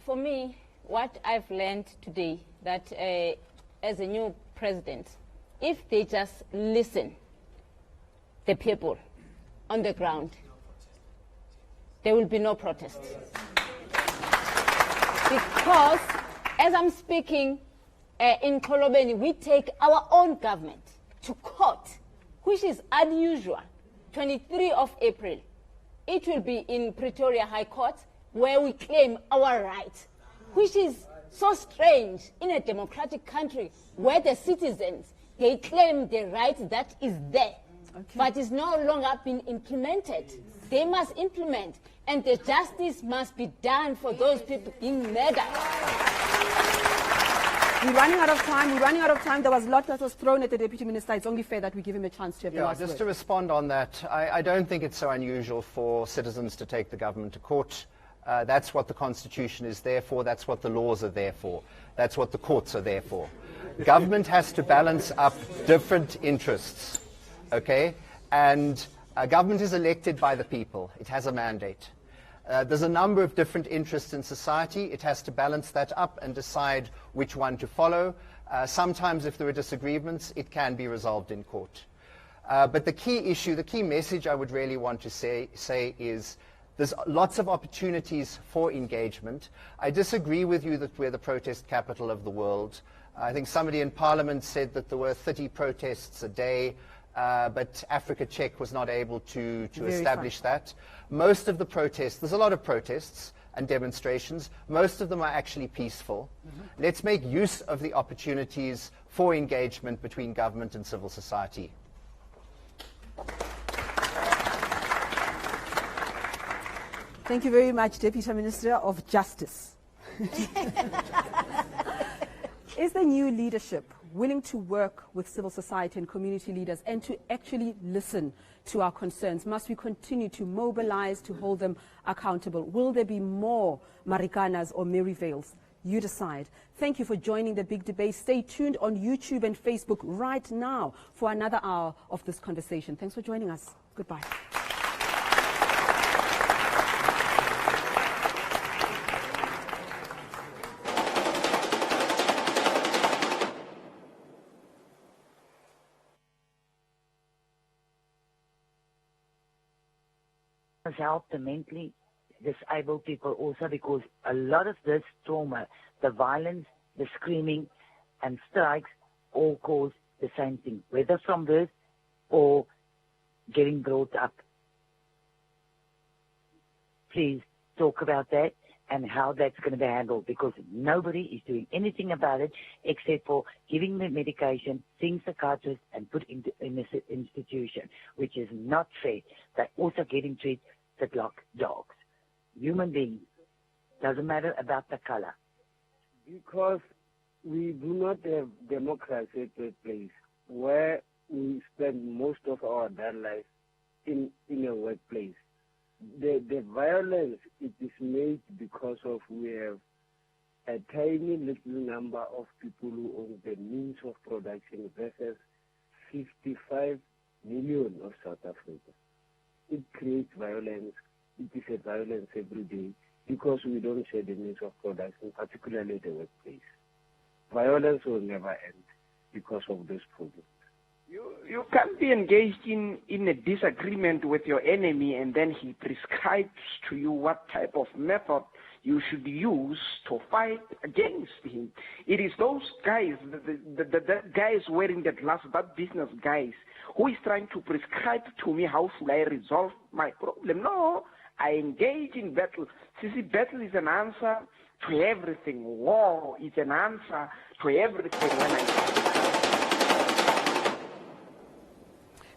For me, what I've learned today, that as a new president, if they just listen, the people on the ground, there will be no protests. Because, as I'm speaking, in Kolobeni, we take our own government to court, which is unusual. 23 of April, it will be in Pretoria High Court, where we claim our rights, which is so strange in a democratic country where the citizens, they claim the right that is there. Okay. But it's no longer been implemented. They must implement, and the justice must be done for those people being murdered. We're running out of time. There was a lot that was thrown at the Deputy Minister. It's only fair that we give him a chance to have the last just word. to respond on that, I don't think it's so unusual for citizens to take the government to court. That's what the Constitution is there for. That's what the laws are there for. That's what the courts are there for. Government has to balance up different interests. Okay, and government is elected by the people. It has a mandate. There's a number of different interests in society. It has to balance that up and decide which one to follow. Sometimes if there are disagreements, it can be resolved in court. But the key issue, the key message I would really want to say is there's lots of opportunities for engagement. I disagree with you that we're the protest capital of the world. I think somebody in Parliament said that there were 30 protests a day. But Africa Czech was not able to establish that. Most of the protests, there's a lot of protests and demonstrations, most of them are actually peaceful. Mm-hmm. Let's make use of the opportunities for engagement between government and civil society. Thank you very much, Deputy Minister of Justice. Is the new leadership willing to work with civil society and community leaders and to actually listen to our concerns? Must we continue to mobilize to hold them accountable? Will there be more Marikanas or Maryvales? You decide. Thank you for joining the big debate. Stay tuned on YouTube and Facebook right now for another hour of this conversation. Thanks for joining us. Goodbye. Help the mentally disabled people also, because a lot of this trauma, the violence, the screaming and strikes all cause the same thing, whether from birth or getting brought up. Please talk about that and how that's going to be handled, because nobody is doing anything about it except for giving them medication, seeing psychiatrists, and put in an institution, which is not fair. They're also getting treated like dogs. Human beings. Doesn't matter about the color. Because we do not have democracy at that place where we spend most of our adult life in a workplace. The violence, it is made because of we have a tiny little number of people who own the means of production versus 55 million of South Africa. It creates violence. It is a violence every day because we don't share the means of production, particularly the workplace. Violence will never end because of this problem. You can't be engaged in a disagreement with your enemy and then he prescribes to you what type of method you should use to fight against him. It is those guys, the guys wearing the glasses, that business guys, who is trying to prescribe to me how should I resolve my problem. No, I engage in battle. See, battle is an answer to everything. War is an answer to everything.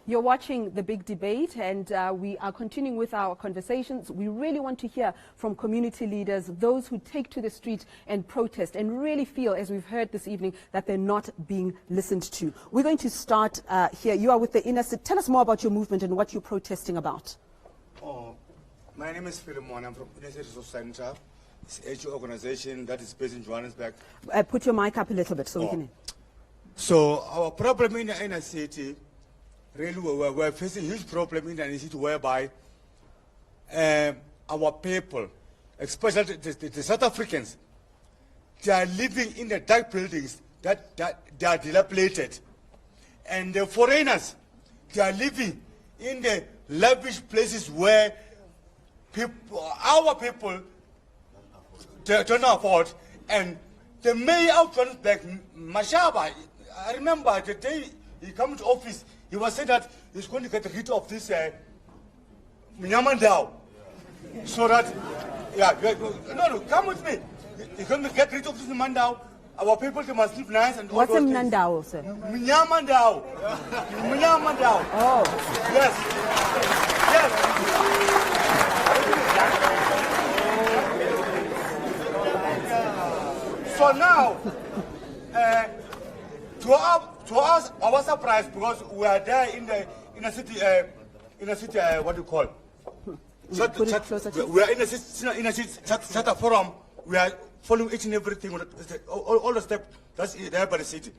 You're watching The Big Debate, and we are continuing with our conversations. We really want to hear from community leaders, those who take to the street and protest and really feel, as we've heard this evening, that they're not being listened to. We're going to start here. You are with the Inner City. Tell us more about your movement and what you're protesting about. My name is Philemon. I'm from Inner City Center. It's an organization that is based in Johannesburg. Put your mic up a little bit so we can... So our problem in the inner city, really, we're facing a huge problem in the city whereby our people, especially the South Africans, they are living in the dark buildings that they are dilapidated. And the foreigners, they are living in the lavish places where our people they don't afford. And the mayor of Johannesburg, Mashaba, I remember the day he came to office, he was saying that he's going to get rid of this Mnyamandao. So that, no, come with me. He's going to get rid of this Mnyamandao. Our people, they must live nice and all What's those a Mnyamandao, sir? Mnyamandao. Mnyamandao. Oh. Yes. Yes. So now, to us, our surprise, because we are there in a city, what do you call? We are in a city forum. We are following each and everything, all the steps that's there by the city.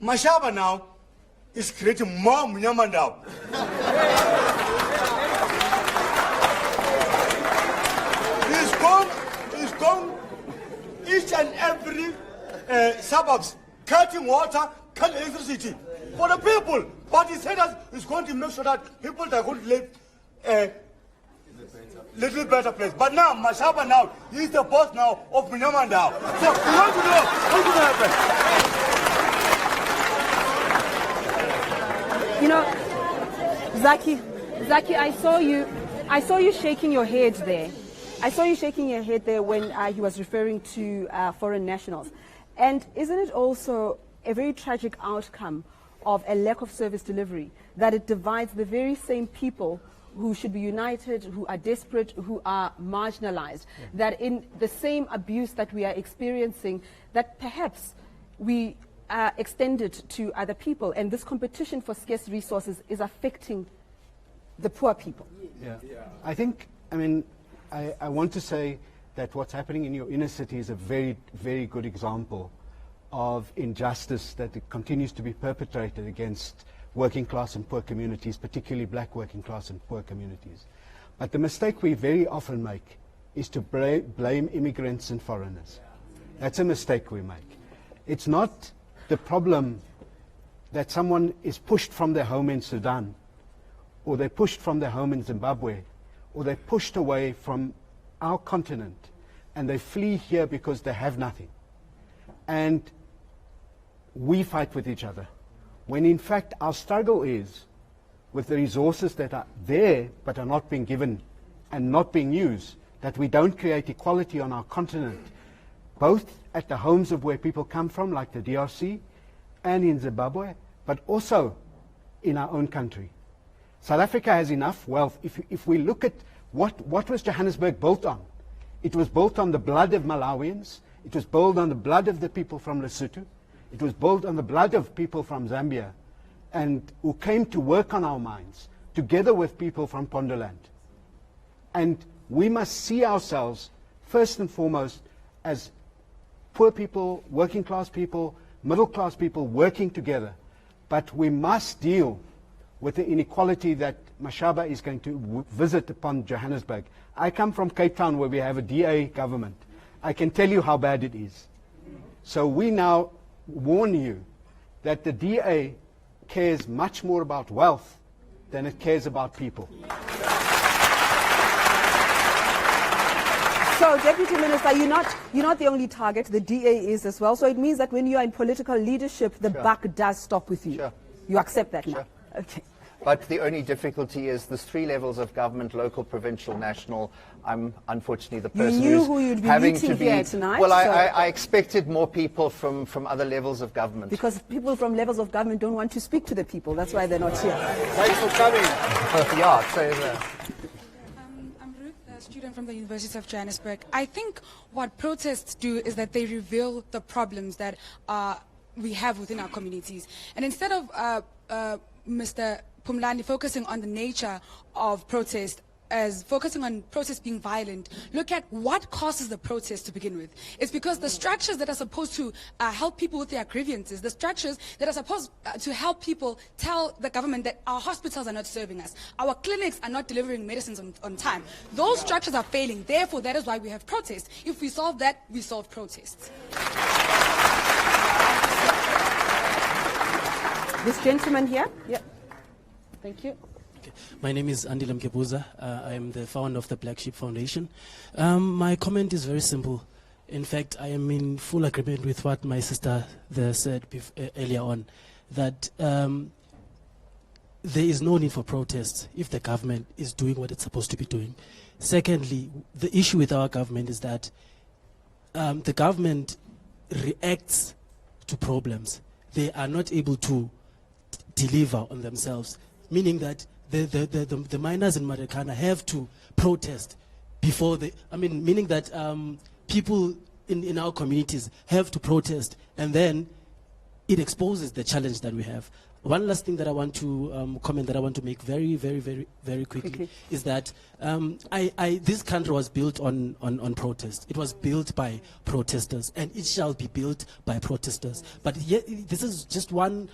Mashaba now is creating more Mnyamandao. He's gone each and every suburbs, cutting water, cutting electricity for the people. But he said that he's going to make sure that people are going to live a little better place. But now, Mashaba now, he's the boss now of Mnyamandao. So we want to know what's going to happen. You know, Zaki, I saw you shaking your head there. I saw you shaking your head there when he was referring to foreign nationals. And isn't it also a very tragic outcome of a lack of service delivery, that it divides the very same people who should be united, who are desperate, who are marginalized, that in the same abuse that we are experiencing, that perhaps we extend it to other people, and this competition for scarce resources is affecting the poor people? I want to say that what's happening in your inner city is a very, very good example of injustice that continues to be perpetrated against working class and poor communities, particularly black working class and poor communities. But the mistake we very often make is to blame immigrants and foreigners. That's a mistake we make. It's not the problem that someone is pushed from their home in Sudan, or they're pushed from their home in Zimbabwe, or they're pushed away from our continent and they flee here because they have nothing. And we fight with each other, when in fact our struggle is with the resources that are there but are not being given and not being used, that we don't create equality on our continent, both at the homes of where people come from, like the DRC, and in Zimbabwe, but also in our own country. South Africa has enough wealth. If we look at what was Johannesburg built on, it was built on the blood of Malawians, it was built on the blood of the people from Lesotho, it was built on the blood of people from Zambia, and who came to work on our mines, together with people from Pondoland. And we must see ourselves, first and foremost, as poor people, working class people, middle class people working together. But we must deal with the inequality that Mashaba is going to visit upon Johannesburg. I come from Cape Town, where we have a DA government. I can tell you how bad it is. So we now warn you that the DA cares much more about wealth than it cares about people. So, Deputy Minister, you're not the only target. The DA is as well. So it means that when you are in political leadership, the buck does stop with you. Sure. You accept that now? Okay. But the only difficulty is there's 3 levels of government: local, provincial, national. I'm unfortunately the person You knew who's who you'd be having meeting to be. here tonight. Well, so I expected more people from other levels of government. because people from levels of government don't want to speak to the people. That's why they're not here. Thanks for coming. Yeah, so I'm Ruth, a student from the University of Johannesburg. I think what protests do is that they reveal the problems that we have within our communities. And instead of Mr. Pumlani focusing on the nature of protest, as focusing on protest being violent, look at what causes the protest to begin with. It's because the structures that are supposed to help people with their grievances, the structures that are supposed to help people tell the government that our hospitals are not serving us, our clinics are not delivering medicines on time. Those structures are failing. Therefore, that is why we have protests. If we solve that, we solve protests. This gentleman here. Yep. Thank you. My name is Andile Mkebuza. I am the founder of the Black Sheep Foundation. My comment is very simple. In fact, I am in full agreement with what my sister there said earlier on, that there is no need for protests if the government is doing what it's supposed to be doing. Secondly, the issue with our government is that the government reacts to problems. They are not able to deliver on themselves, meaning that the miners in Marikana have to protest before they, meaning that people in our communities have to protest, and then it exposes the challenge that we have. One last thing that I want to comment, that I want to make very, very, very, very quickly, is that this country was built on protest. It was built by protesters, and it shall be built by protesters. But this is just one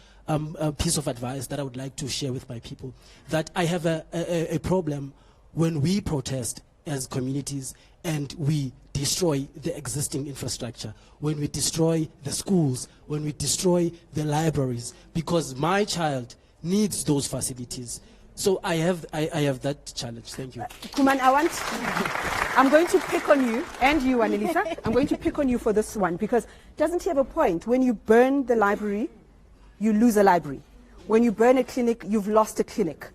piece of advice that I would like to share with my people, that I have a problem when we protest as communities and we destroy the existing infrastructure, when we destroy the schools, when we destroy the libraries, because my child needs those facilities. So I have that challenge. Thank you. Kuman, I'm going to pick on you, and you, Annelisa. I'm going to pick on you for this one, because doesn't he have a point? When you burn the library, you lose a library. When you burn a clinic, you've lost a clinic.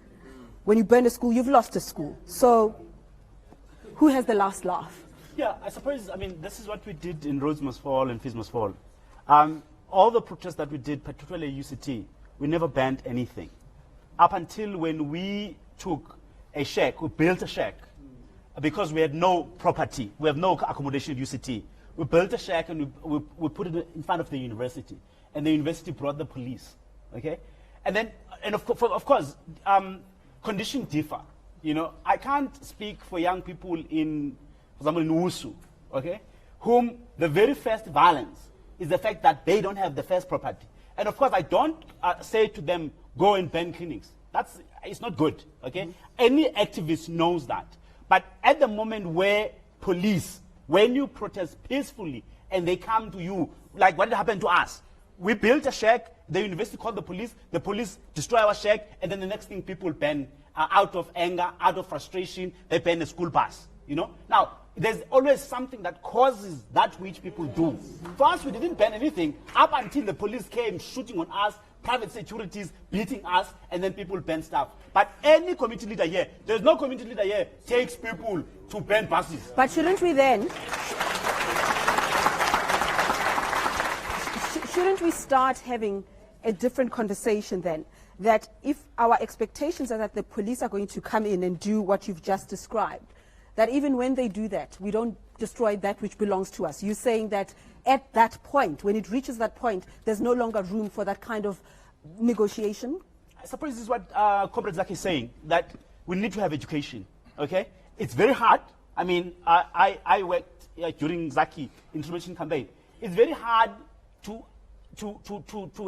When you burn a school, you've lost a school. So who has the last laugh? Yeah, I suppose, this is what we did in Rhodes Must Fall and Fees Must Fall. All the protests that we did, particularly UCT, we never banned anything. Up until when we took a shack, we built a shack, because we had no property, we have no accommodation at UCT. We built a shack and we put it in front of the university. And the university brought the police, okay? And of course, conditions differ. I can't speak for young people in, for example, in Wusu, okay? Whom the very first violence is the fact that they don't have the first property. And of course, I don't say to them, go and ban clinics. It's not good, okay? Any activist knows that. But at the moment where police, when you protest peacefully and they come to you, like what happened to us, we built a shack, the university called the police destroy our shack, and then the next thing people ban, out of anger, out of frustration, they ban a school bus, you know. Now, there's always something that causes that which people do. First, we didn't ban anything up until the police came shooting on us, private securities beating us, and then people ban stuff. But any community leader here, there's no community leader here takes people to ban buses. But shouldn't we then, shouldn't we start having a different conversation then? That if our expectations are that the police are going to come in and do what you've just described, that even when they do that, we don't destroy that which belongs to us. You're saying that at that point, when it reaches that point, there's no longer room for that kind of negotiation? I suppose this is what Comrade Zaki is saying, that we need to have education, okay? It's very hard. I mean, I worked during Zaki information campaign. It's very hard to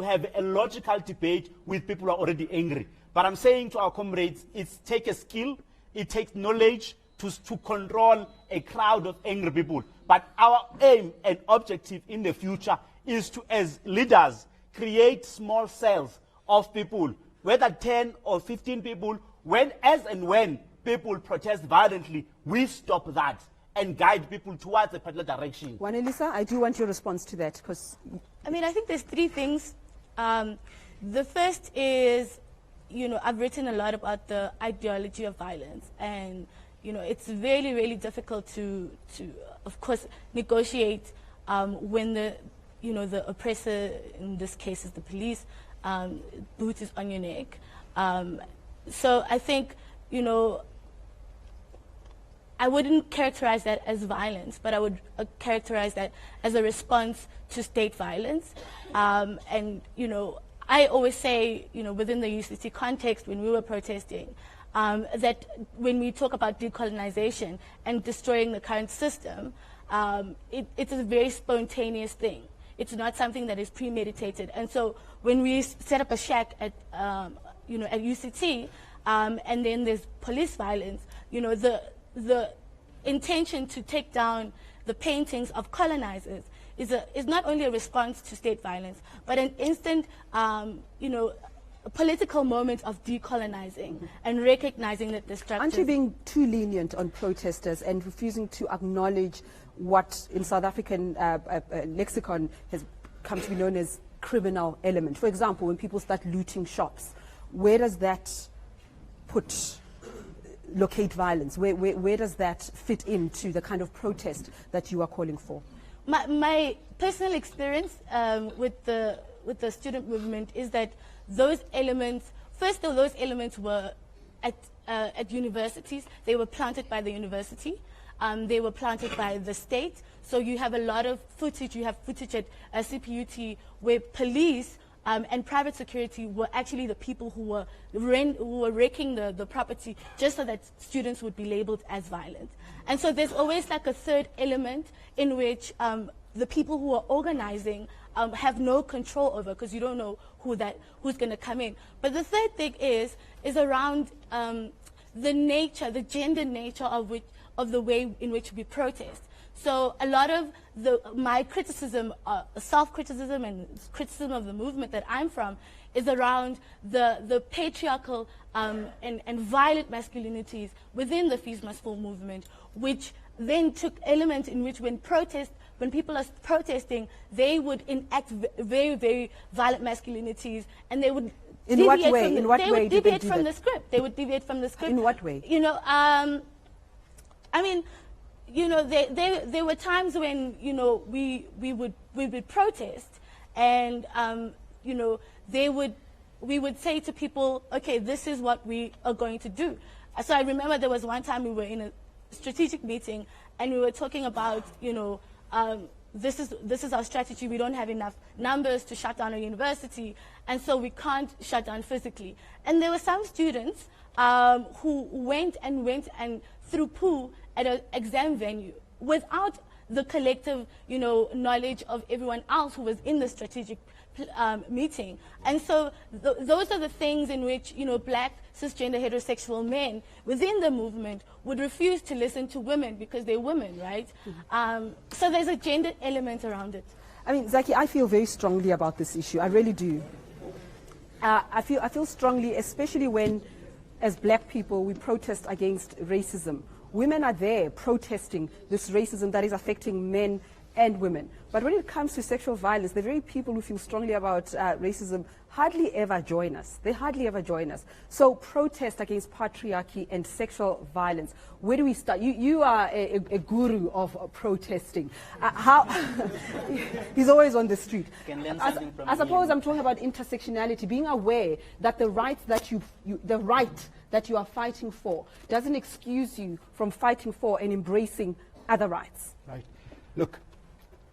have a logical debate with people who are already angry. But I'm saying to our comrades, it takes a skill, it takes knowledge to control a crowd of angry people. But our aim and objective in the future is to, as leaders, create small cells of people, whether 10 or 15 people, as and when people protest violently, we stop that and guide people towards a particular direction. Wanelisa, I do want your response to that, because I mean, I think there's three things. The first is, you know, I've written a lot about the ideology of violence, and you know, it's really, really difficult to of course, negotiate when the oppressor, in this case is the police, boot is on your neck. So I think, you know, I wouldn't characterize that as violence, but I would characterize that as a response to state violence. And, you know, I always say, you know, within the UCC context, when we were protesting, that when we talk about decolonization and destroying the current system, it's a very spontaneous thing. It's not something that is premeditated. And so when we set up a shack at, you know, at UCT, and then there's police violence, you know, the intention to take down the paintings of colonizers is not only a response to state violence, but an instant, you know, a political moment of decolonizing and recognizing that the structure. Aren't you being too lenient on protesters and refusing to acknowledge what in South African lexicon has come to be known as criminal element? For example, when people start looting shops, where does that locate violence? Where does that fit into the kind of protest that you are calling for? My personal experience with the student movement is that those elements, first of those elements were at universities. They were planted by the university. They were planted by the state. So you have a lot of footage. You have footage at CPUT where police and private security were actually the people who were wrecking the property just so that students would be labeled as violent. And so there's always like a third element in which the people who are organizing have no control over, because you don't know who's going to come in. But the third thing is around the gender nature of the way in which we protest. So a lot of my criticism, self-criticism and criticism of the movement that I'm from is around the patriarchal and violent masculinities within the Fees Must Fall movement, which then took elements in which when people are protesting, they would enact very, very violent masculinities, and they would deviate from the script. They would deviate from the script. In what way? You know, I mean, you know, there were times when, you know, we would protest, and you know, we would say to people, okay, this is what we are going to do. So I remember there was one time we were in a strategic meeting, and we were talking about, you know, this is our strategy. We don't have enough numbers to shut down a university, and so we can't shut down physically. And there were some students who went and threw poo at an exam venue without the collective, you know, knowledge of everyone else who was in the strategic meeting. And so those are the things in which, you know, black cisgender heterosexual men within the movement would refuse to listen to women because they're women, right? So there's a gender element around it. I mean, Zaki, I feel very strongly about this issue. I really do. I feel strongly, especially when, as black people, we protest against racism women are there protesting this racism that is affecting men and women. But when it comes to sexual violence, the very people who feel strongly about racism hardly ever join us. They hardly ever join us. So protest against patriarchy and sexual violence. Where do we start? You are a guru of protesting. How? He's always on the street. I suppose I'm talking about intersectionality, being aware that the rights that the right that you are fighting for doesn't excuse you from fighting for and embracing other rights. Right. Look,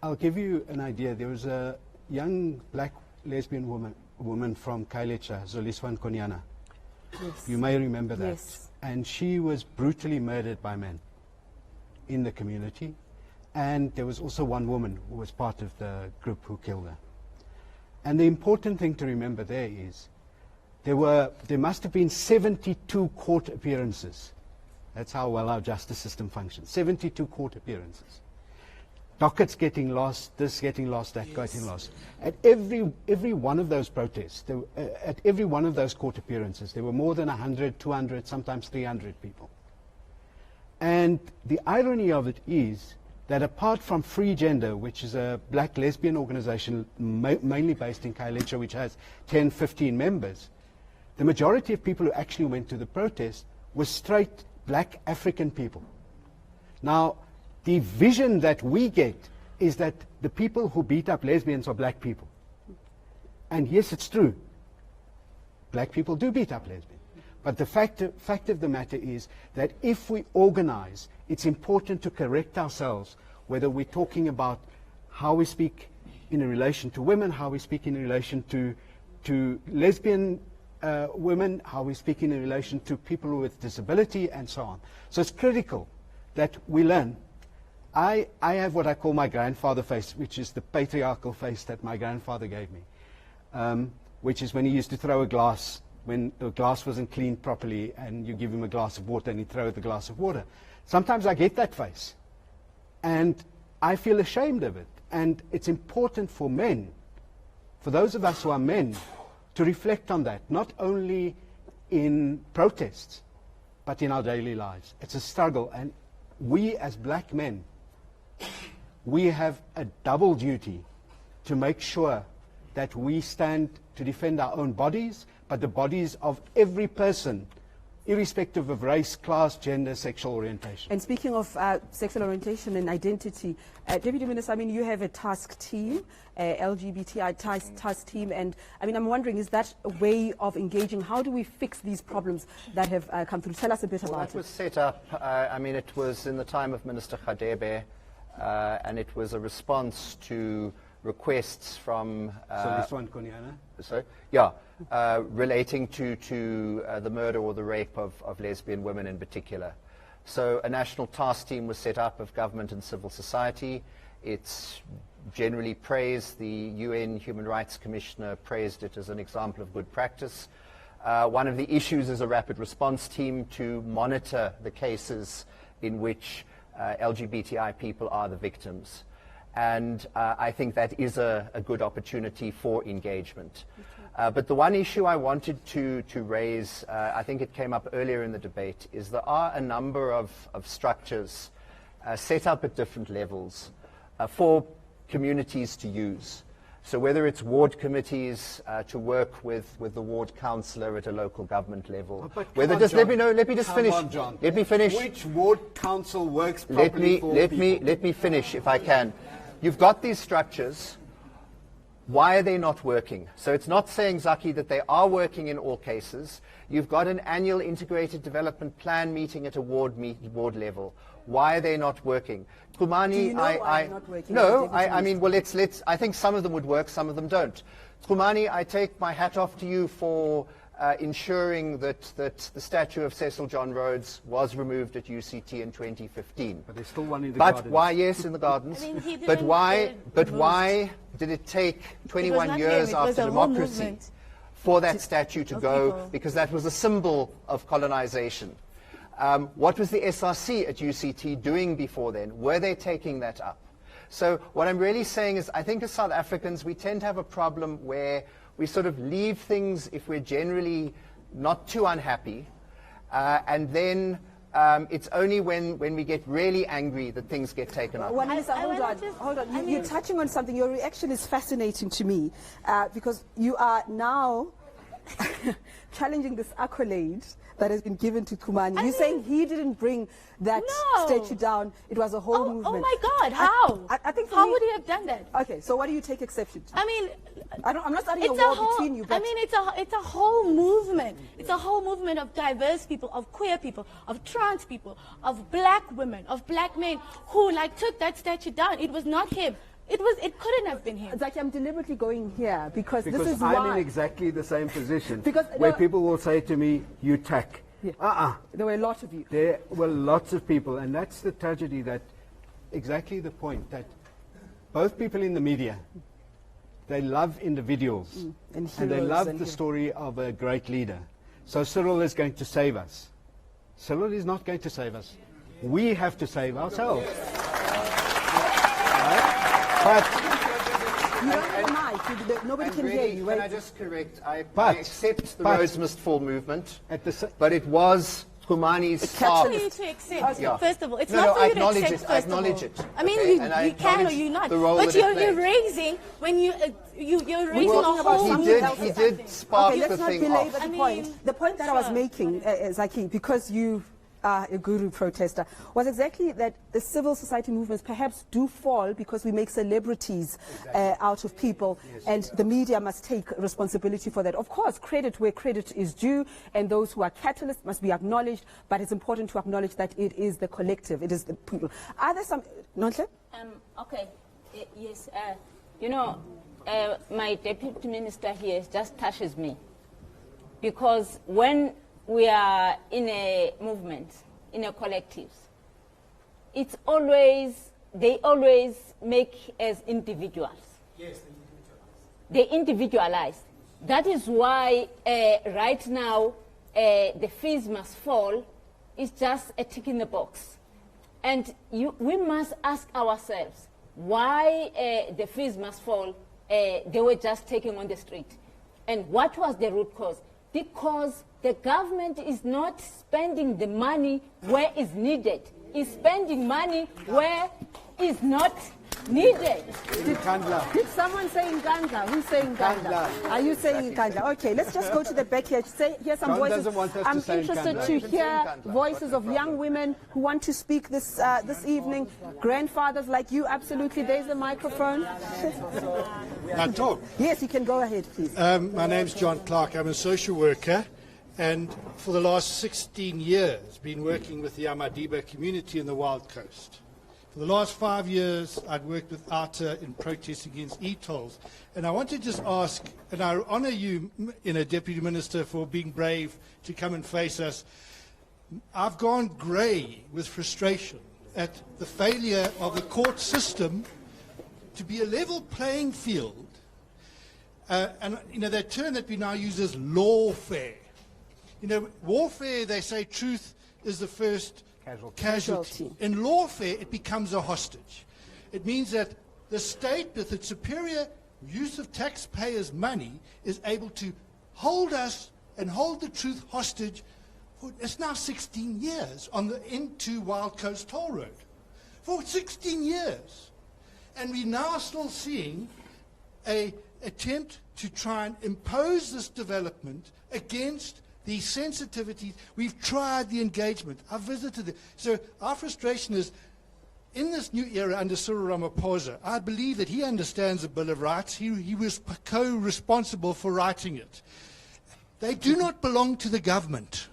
I'll give you an idea. There was a young black lesbian woman from Khayelitsha, Zoliswa Nkonyana. Yes. You may remember that. Yes. And she was brutally murdered by men in the community. And there was also one woman who was part of the group who killed her. And the important thing to remember there is there must have been 72 court appearances. That's how well our justice system functions. 72 court appearances. Dockets getting lost, this getting lost, that getting lost. At every one of those protests, at every one of those court appearances, there were more than 100, 200, sometimes 300 people. And the irony of it is that apart from Free Gender, which is a black lesbian organization mainly based in Khayelitsha, which has 10, 15 members, the majority of people who actually went to the protest were straight black African people. Now, the vision that we get is that the people who beat up lesbians are black people. And yes, it's true. Black people do beat up lesbians. But the fact of the matter is that if we organize, it's important to correct ourselves, whether we're talking about how we speak in relation to women, how we speak in relation to lesbian women, how we speak in relation to people with disability, and so on. So it's critical that we learn. I have what I call my grandfather face, which is the patriarchal face that my grandfather gave me, which is when he used to throw a glass, when the glass wasn't cleaned properly, and you give him a glass of water and he'd throw the glass of water. Sometimes I get that face, and I feel ashamed of it. And it's important for men, for those of us who are men, to reflect on that, not only in protests, but in our daily lives. It's a struggle, and we as black men, we have a double duty to make sure that we stand to defend our own bodies, but the bodies of every person, irrespective of race, class, gender, sexual orientation. And speaking of sexual orientation and identity, Deputy Minister, I mean, you have a task team, LGBTI task team, and I mean, I'm wondering, is that a way of engaging? How do we fix these problems that have come through? Tell us a bit about it. It was set up, I mean, it was in the time of Minister Khadebe, and it was a response to requests from relating to the murder or the rape of lesbian women in particular. So a national task team was set up of government and civil society. It's generally praised. The UN Human Rights Commissioner praised it as an example of good practice. One of the issues is a rapid response team to monitor the cases in which LGBTI people are the victims. And I think that is a good opportunity for engagement. But the one issue I wanted to raise, I think it came up earlier in the debate, is there are a number of structures set up at different levels for communities to use. So whether it's ward committees to work with the ward councillor at a local government level, whether just let me just finish. Let me finish. Which ward council works properly for people? Let me finish if I can. You've got these structures. Why are they not working? So it's not saying, Zaki, that they are working in all cases. You've got an annual integrated development plan meeting at a ward level. Why are they not working? Khumani, Do you know why they're not working? No, I mean, well, I think some of them would work, some of them don't. Khumani, I take my hat off to you for ensuring that the statue of Cecil John Rhodes was removed at UCT in 2015. But there's still one in the But gardens. why, yes, in the gardens. I mean, but why did it take 21 years after democracy for that statue to go? People. Because that was a symbol of colonization. What was the SRC at UCT doing before then? Were they taking that up? So what I'm really saying is, I think as South Africans, we tend to have a problem where we sort of leave things if we're generally not too unhappy, and then It's only when we get really angry that things get taken up. Hold on. You're touching on something. Your reaction is fascinating to me because you are now challenging this accolade that has been given to Khumani. You're saying he didn't bring that statue down. It was a whole movement. Oh my God, how? I think how would he have done that? Okay, so what do you take exception to? I mean, I'm not starting a war between you. But I mean, it's a whole movement. It's a whole movement of diverse people, of queer people, of trans people, of black women, of black men who took that statue down. It was not him. It couldn't have been him. It's like I'm deliberately going here because this is I'm why. in exactly the same position. Because where people will say to me, "You tack." Yeah. There were a lot of you. There were lots of people, and that's the tragedy. That exactly the point that both people in the media, they love individuals and they love the story of a great leader. So Cyril is going to save us. Cyril is not going to save us. We have to save ourselves. But you don't have a mic. Nobody can hear you. Can I just correct? I accept the Rose Must Fall movement, but it was Khumani's spark. It's not for you to accept, first of all. It's not for you to accept, I acknowledge it. I mean, you can or you not. But you're raising, when you're raising a whole movement. He did spark the thing off. Let's not belabor the point. The point that I was making, Zaki, because you a guru protester, was exactly that the civil society movements perhaps do fall because we make celebrities out of people, and the media must take responsibility for that. Of course, credit where credit is due, and those who are catalysts must be acknowledged, but it's important to acknowledge that it is the collective, it is the people. Are there some... Nonhle? Okay, yes, my deputy minister here just touches me, because when we are in a movement, in a collective, it's always, they always make as individuals. Yes, they individualize. That is why right now the fees must fall. It's just a tick in the box. And we must ask ourselves why the fees must fall. They were just taken on the street. And what was the root cause? Because the government is not spending the money where it's needed. It's spending money where it's not needed. Did someone say Ngandla? Who's saying Ngandla? Are you saying Ngandla? Okay, let's just go to the back here. Hear some voices. I'm interested to hear voices of young women who want to speak this evening. Grandfathers like you, absolutely. There's the microphone. I talk? Yes, you can go ahead, please. My name's John Clark. I'm a social worker, and for the last 16 years been working with the Amadiba community in the Wild Coast. For the last 5 years, I'd worked with ATA in protest against e-tolls. And I want to just ask, and I honour you, Deputy Minister, for being brave to come and face us. I've gone grey with frustration at the failure of the court system to be a level playing field. And, that term that we now use is lawfare. Warfare, they say truth is the first casualty. In lawfare, it becomes a hostage. It means that the state, with its superior use of taxpayers' money, is able to hold us and hold the truth hostage for, it's now 16 years on the into Wild Coast Toll Road. For 16 years. And we're now still seeing an attempt to try and impose this development against the sensitivities. We've tried the engagement. I've visited it. So our frustration is, in this new era under Cyril Ramaphosa, I believe that he understands the Bill of Rights. He was co-responsible for writing it. They do not belong to the government.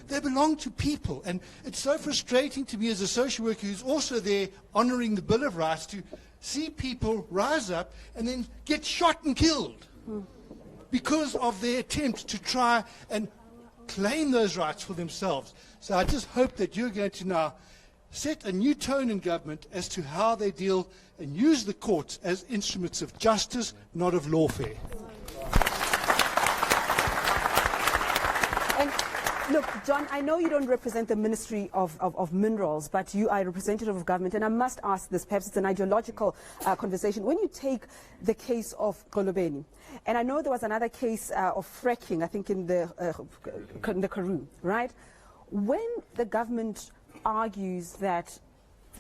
They belong to people. And it's so frustrating to me as a social worker who's also there honouring the Bill of Rights to see people rise up and then get shot and killed because of their attempt to try and claim those rights for themselves. So I just hope that you're going to now set a new tone in government as to how they deal and use the courts as instruments of justice, not of lawfare. And look, John, I know you don't represent the Ministry of Minerals, but you are a representative of government, and I must ask this, perhaps it's an ideological conversation. When you take the case of Golobeni, and I know there was another case of fracking, I think in the Karoo, right? When the government argues that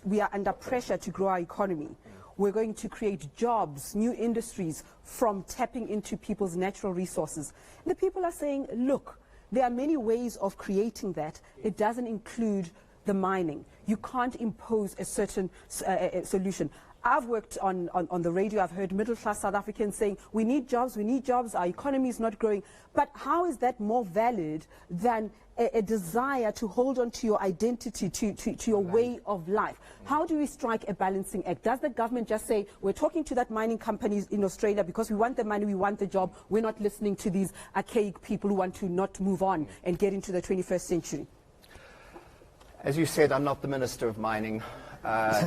we are under pressure to grow our economy, we're going to create jobs, new industries from tapping into people's natural resources, the people are saying, look, there are many ways of creating that. It doesn't include the mining. You can't impose a certain solution. I've worked on the radio. I've heard middle-class South Africans saying, we need jobs, our economy is not growing. But how is that more valid than a desire to hold on to your identity, to your way of life? How do we strike a balancing act? Does the government just say, we're talking to that mining companies in Australia because we want the money, we want the job, we're not listening to these archaic people who want to not move on and get into the 21st century? As you said, I'm not the Minister of Mining,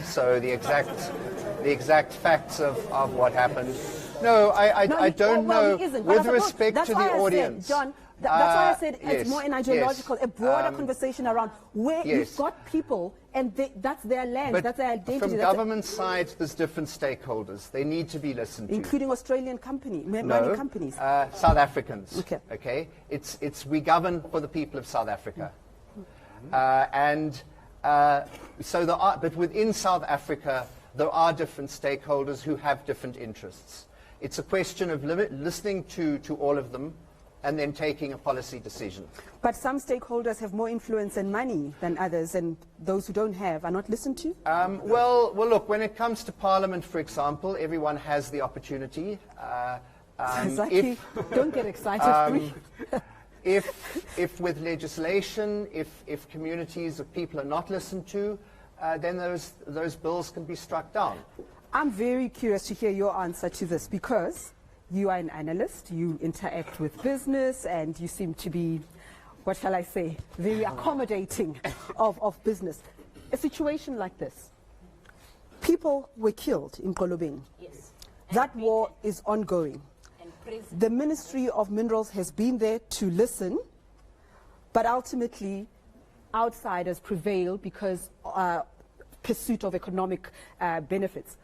so the exact facts of what happened. No, I don't know. With respect to the audience, John, that's why I said yes, it's more an ideological, a broader conversation around where yes. you've got people and that's their land, but that's their identity. From government side, there's different stakeholders. They need to be listened to, including Australian mining companies. South Africans. Okay. It's we govern for the people of South Africa. But within South Africa, there are different stakeholders who have different interests. It's a question of listening to all of them and then taking a policy decision. But some stakeholders have more influence and money than others, and those who don't have are not listened to? Well, look, when it comes to Parliament, for example, everyone has the opportunity. Don't get excited. If with legislation, if communities of people are not listened to, then those bills can be struck down. I'm very curious to hear your answer to this, because you are an analyst, you interact with business, and you seem to be, what shall I say, very accommodating of business. A situation like this, people were killed in Kolobeng. Yes. That war is ongoing. The Ministry of Minerals has been there to listen, but ultimately outsiders prevail because pursuit of economic benefits.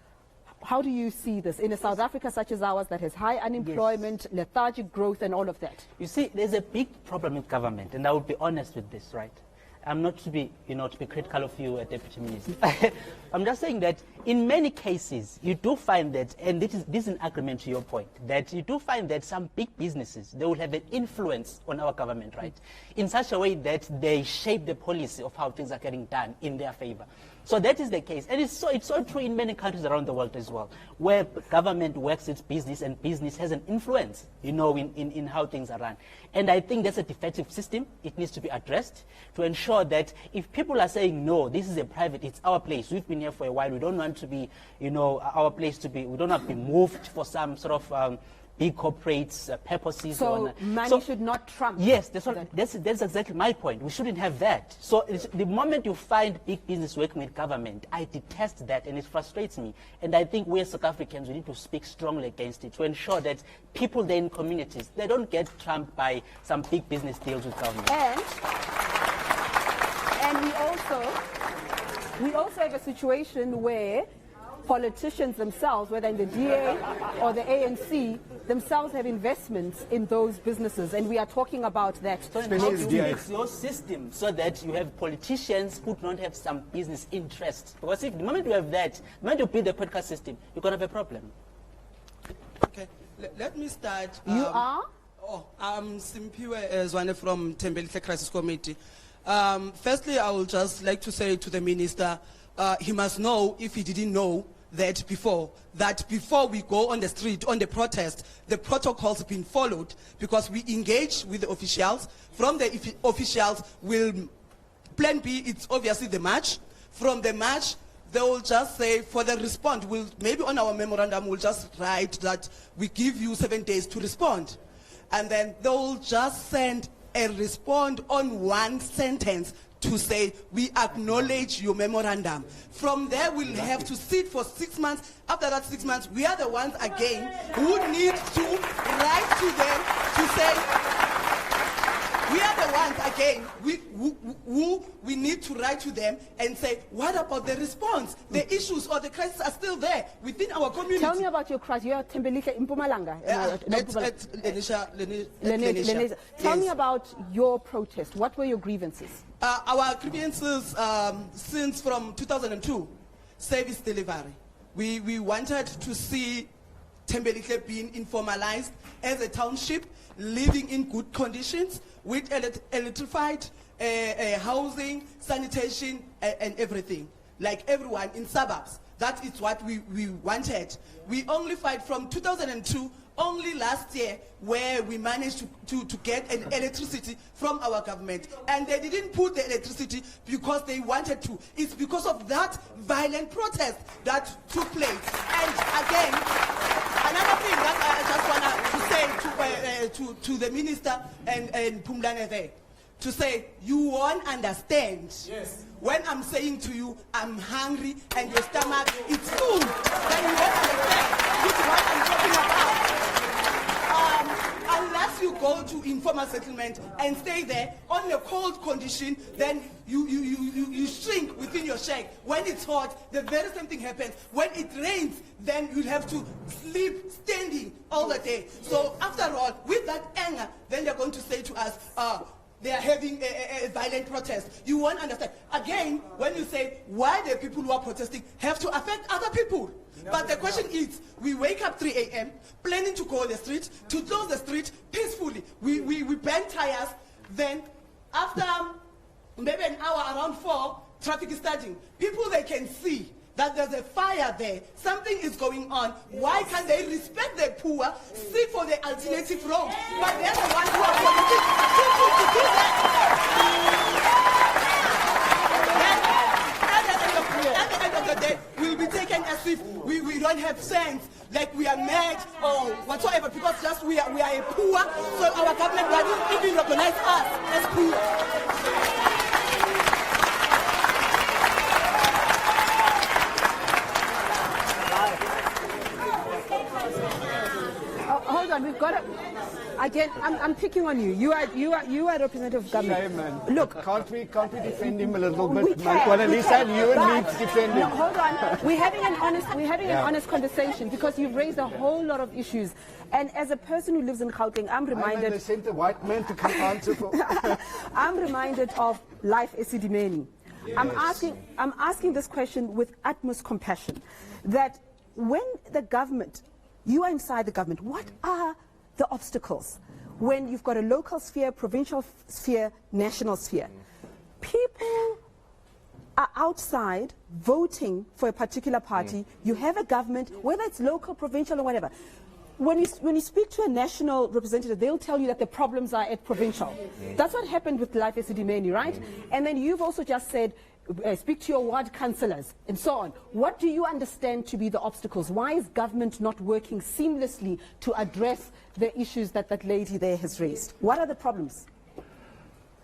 How do you see this in a South Africa such as ours that has high unemployment, lethargic growth, and all of that? You see, there's a big problem with government, and I would be honest with this, right? I'm not to be critical of you, Deputy Minister. I'm just saying that in many cases, you do find that, and this is an agreement to your point, that you do find that some big businesses, they will have an influence on our government, right? In such a way that they shape the policy of how things are getting done in their favor. So that is the case. And it's so true in many countries around the world as well, where government works its business and business has an influence, in how things are run. And I think that's a defective system. It needs to be addressed to ensure that if people are saying, no, this is a private, it's our place, we've been here for a while, we don't want to be, our place to be, we don't want to be moved for some sort of big corporates' purposes. So money should not trump. Yes, that's exactly my point. We shouldn't have that. So the moment you find big business working with government, I detest that, and it frustrates me. And I think we as South Africans, we need to speak strongly against it to ensure that people there in communities, they don't get trumped by some big business deals with government. And we also have a situation where politicians themselves, whether in the DA or the ANC, themselves have investments in those businesses, and we are talking about that. So how do you mix your system so that you have politicians who don't have some business interests? Because if the moment you have that, the moment you build the political system, you're going to have a problem. Okay, let me start. You are? I'm Simpiwe Zwane from Tembelihle Crisis Committee. Firstly, I would just like to say to the minister, he must know, if he didn't know, that before we go on the street, on the protest, the protocols have been followed, because we engage with the officials. From the officials, plan B, it's obviously the march. From the march, they will just say, for the response, maybe on our memorandum, we'll just write that we give you 7 days to respond. And then they will just send a response on one sentence to say, we acknowledge your memorandum. From there, we'll have to sit for 6 months. After that 6 months, we are the ones again who need to write to them to say, we are the ones again who we need to write to them and say, what about the response? The issues or the crises are still there within our community. Tell me about your crisis. You are Tembelike in Mpumalanga. At Lenisha. Tell me about your protest. What were your grievances? Our grievances since from 2002, service delivery. We wanted to see Tembelike being informalized as a township, living in good conditions with electrified housing, sanitation, and everything. Like everyone in suburbs. That is what we wanted. We only fight from 2002, only last year, where we managed to get an electricity from our government. And they didn't put the electricity because they wanted to. It's because of that violent protest that took place. And again, another thing that I just want to say to the minister and Pumlane there, to say, you won't understand. Yes. When I'm saying to you, I'm hungry and your stomach is full, then you won't understand. This is what I'm talking about. Unless you go to informal settlement and stay there on a cold condition, then you shrink within your shack. When it's hot, the very same thing happens. When it rains, then you have to sleep standing all the day. So after all, with that anger, then they're going to say to us, they are having a violent protest. You won't understand. Again, when you say why the people who are protesting have to affect other people. But the question is, we wake up 3 a.m. planning to go on the street, to close the street peacefully. We burn tires. Then after maybe an hour, around 4, traffic is starting. People, they can see that there's a fire there. Something is going on. Why can't they respect the poor, seek for the alternative road? But they're the ones who are permitting people to do that. At the end of the day, we'll be taken as if we don't have sense, like we are mad or whatsoever, because just we are a poor, so our government doesn't even recognize us as poor. Hold on, we've got to. Again, I'm picking on you. You are representative of government. Shame, man. Look, can't we defend him a little bit? We can. Well, at least you and me to defend him. No, hold on. We're having an honest conversation because you've raised a whole lot of issues. And as a person who lives in Gauteng, I'm reminded. They sent a white man to come answer for. I'm reminded of Life Esidimeni. Yes. I'm asking this question with utmost compassion. That when the government, you are inside the government, what are the obstacles when you've got a local sphere, provincial sphere, national sphere? People are outside voting for a particular party. You have a government, whether it's local, provincial, or whatever. When you speak to a national representative, they'll tell you that the problems are at provincial. That's what happened with Life Esidimeni, right? And then you've also just said, speak to your ward councillors and so on. What do you understand to be the obstacles? Why is government not working seamlessly to address the issues that that lady there has raised? What are the problems?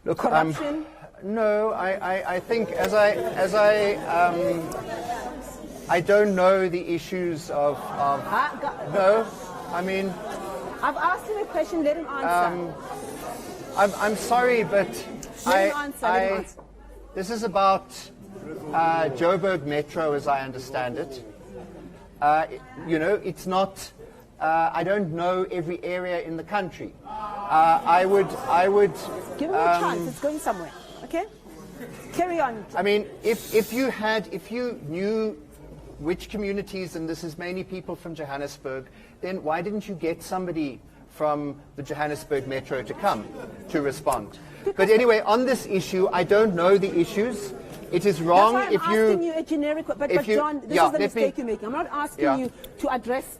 Look, corruption? No, I think I don't know the issues of no, I mean, I've asked him a question, let him answer. I'm sorry, but let him answer. This is about Joburg Metro, as I understand it. You know, it's not. I don't know every area in the country. I would give him a chance. It's going somewhere. Okay, carry on. I mean, if you knew which communities, and this is mainly people from Johannesburg, then why didn't you get somebody from the Johannesburg Metro to come to respond? But anyway, on this issue, I don't know the issues. It is wrong if you... That's why I'm asking you a generic... But John, this is the mistake you're making. I'm not asking you to address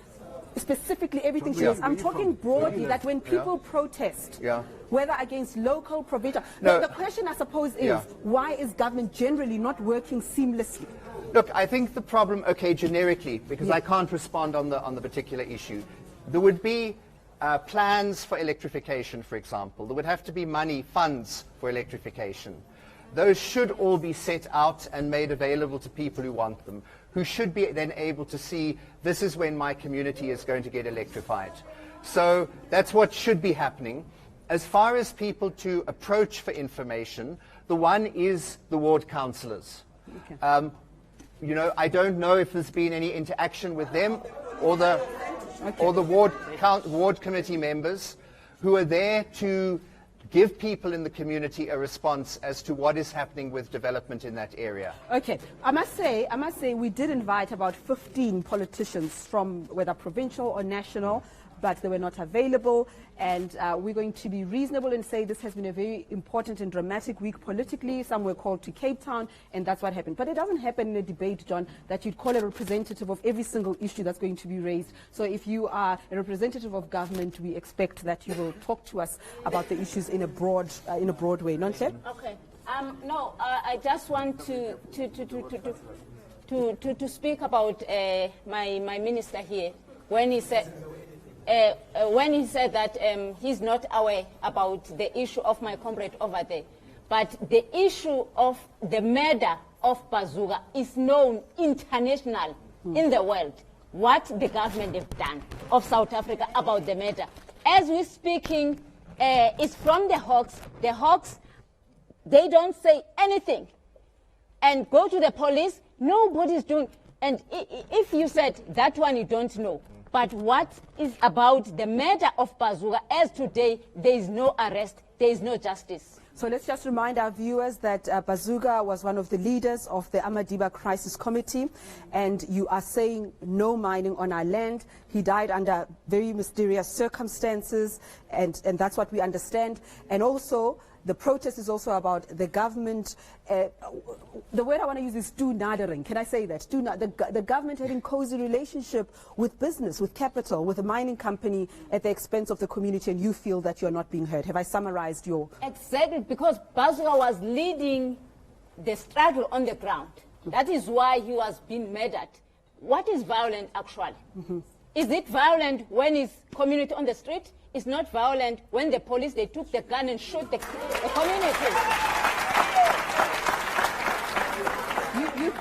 specifically everything she is. I'm talking broadly that when people protest, whether against local, provincial... The question, I suppose, is why is government generally not working seamlessly? Look, I think the problem, generically, because I can't respond on the particular issue, there would be plans for electrification, for example. There would have to be money, funds for electrification. Those should all be set out and made available to people who want them, who should be then able to see, this is when my community is going to get electrified. So that's what should be happening. As far as people to approach for information, the one is the ward councillors. Okay. You know, I don't know if there's been any interaction with them or the ward committee members who are there to give people in the community a response as to what is happening with development in that area. Okay, I must say we did invite about 15 politicians from whether provincial or national, but they were not available, and we're going to be reasonable and say this has been a very important and dramatic week politically. Some were called to Cape Town, and that's what happened. But it doesn't happen in a debate, John, that you'd call a representative of every single issue that's going to be raised. So if you are a representative of government, we expect that you will talk to us about the issues in a broad way. Nonhle? Okay. No, I just want to speak about my minister here when he said that he's not aware about the issue of my comrade over there. But the issue of the murder of Bazooka is known international in the world. What the government have done of South Africa about the murder. As we're speaking, it's from the Hawks. The Hawks, they don't say anything. And go to the police, nobody's doing. And if you said that one you don't know, but what is about the murder of Bazooka, as today, there is no arrest, there is no justice. So let's just remind our viewers that Bazooka was one of the leaders of the Amadiba Crisis Committee, and you are saying no mining on our land. He died under very mysterious circumstances, and that's what we understand. And also, the protest is also about the government. The word I want to use is toenadering. Can I say that? The government having cozy relationship with business, with capital, with a mining company at the expense of the community, and you feel that you're not being heard. Have I summarized your... Exactly, because Bazooka was leading the struggle on the ground. That is why he was being murdered. What is violent, actually? Is it violent when it's community on the street? It's not violent when the police, they took the gun and shot the community.